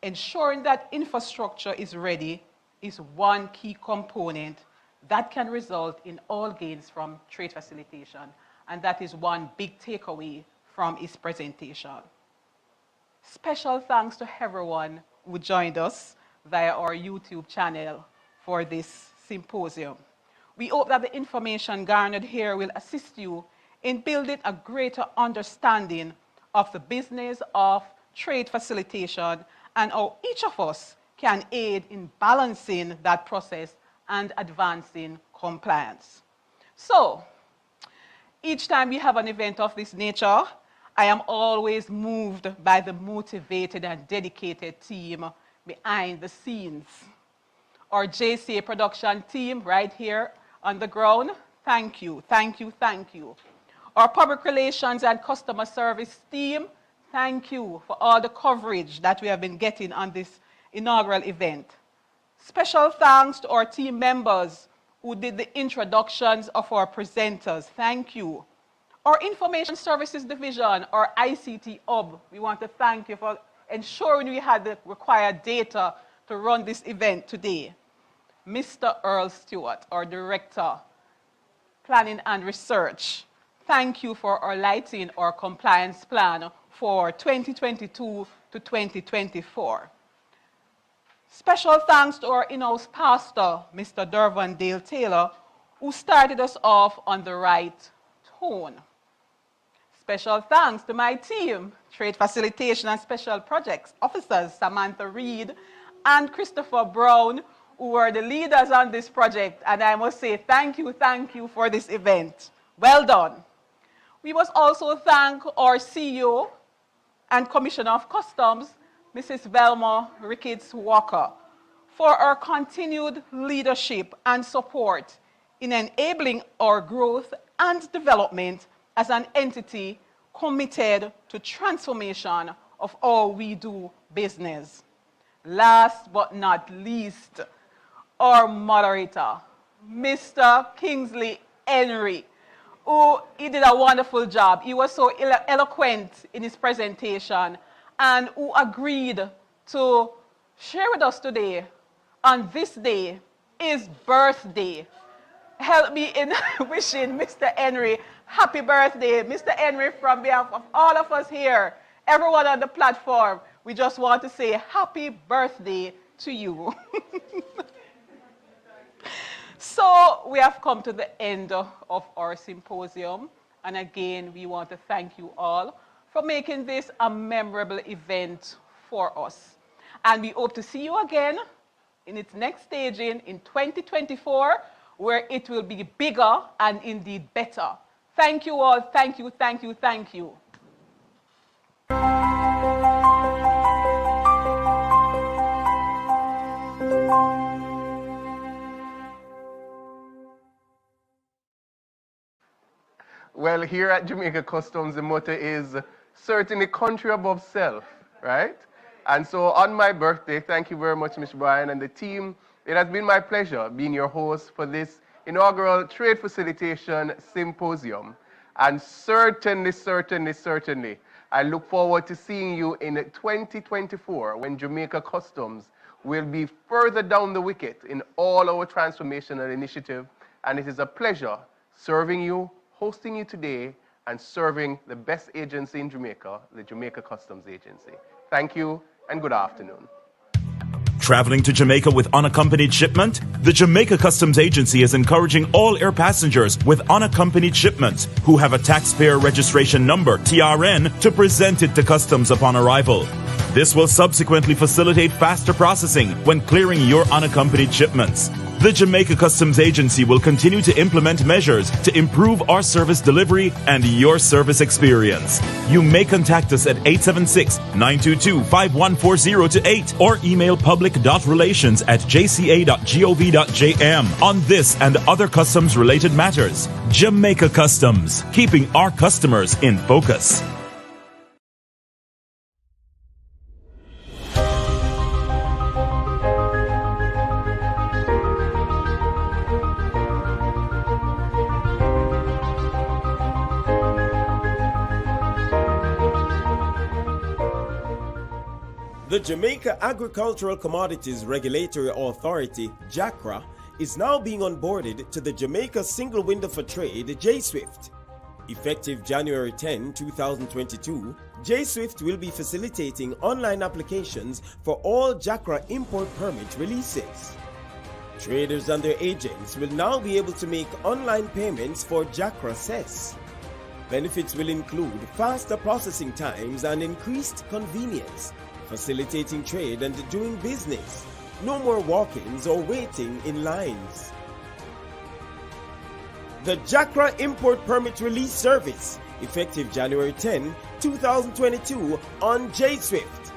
Ensuring that infrastructure is ready is one key component that can result in all gains from trade facilitation, and that is one big takeaway from his presentation. Special thanks to everyone who joined us via our YouTube channel for this symposium. We hope that the information garnered here will assist you in building a greater understanding of the business of trade facilitation and how each of us can aid in balancing that process and advancing compliance. So, each time we have an event of this nature, I am always moved by the motivated and dedicated team behind the scenes. Our JCA production team right here on the ground, thank you, thank you, thank you. Our public relations and customer service team, thank you for all the coverage that we have been getting on this inaugural event. Special thanks to our team members who did the introductions of our presenters. Thank you. Our Information Services Division, our ICT hub, we want to thank you for ensuring we had the required data to run this event today. Mr. Earl Stewart, our Director, Planning and Research, thank you for our lighting our compliance plan for 2022 to 2024. Special thanks to our in-house pastor, Mr. Dervan Dale Taylor, who started us off on the right tone. Special thanks to my team, Trade Facilitation and Special Projects Officers Samantha Reed and Christopher Brown, who were the leaders on this project. And I must say thank you for this event. Well done. We must also thank our CEO and Commissioner of Customs, Mrs. Velma Ricketts Walker, for our continued leadership and support in enabling our growth and development as an entity committed to transformation of all we do business. Last but not least, our moderator, Mr. Kingsley Henry, who he did a wonderful job. He was so eloquent in his presentation and who agreed to share with us today on this day, his birthday. Help me in wishing Mr. Henry happy birthday. Mr. Henry, from behalf of all of us here, everyone on the platform, we just want to say happy birthday to you. So we have come to the end of our symposium. And again, we want to thank you all for making this a memorable event for us. And we hope to see you again in its next staging in 2024, where it will be bigger and indeed better. Thank you all. Thank you, thank you, thank you. Well, here at Jamaica Customs, the motto is certainly country above self, right? And so on my birthday, thank you very much, Mr. Brian and the team. It has been my pleasure being your host for this inaugural Trade Facilitation Symposium. And certainly, I look forward to seeing you in 2024 when Jamaica Customs will be further down the wicket in all our transformational initiative. And it is a pleasure serving you, hosting you today, and serving the best agency in Jamaica, the Jamaica Customs Agency. Thank you and good afternoon. Traveling to Jamaica with unaccompanied shipment? The Jamaica Customs Agency is encouraging all air passengers with unaccompanied shipments who have a taxpayer registration number, TRN, to present it to Customs upon arrival. This will subsequently facilitate faster processing when clearing your unaccompanied shipments. The Jamaica Customs Agency will continue to implement measures to improve our service delivery and your service experience. You may contact us at 876-922-5140-8 or email public.relations@jca.gov.jm on this and other customs-related matters. Jamaica Customs, keeping our customers in focus. The Jamaica Agricultural Commodities Regulatory Authority, JACRA, is now being onboarded to the Jamaica Single Window for Trade, JSWIFT. Effective January 10, 2022, JSWIFT will be facilitating online applications for all JACRA import permit releases. Traders and their agents will now be able to make online payments for JACRA cess. Benefits will include faster processing times and increased convenience, facilitating trade and doing business. No more walk-ins or waiting in lines. The JACRA Import Permit Release Service, effective January 10, 2022 on JSWIFT.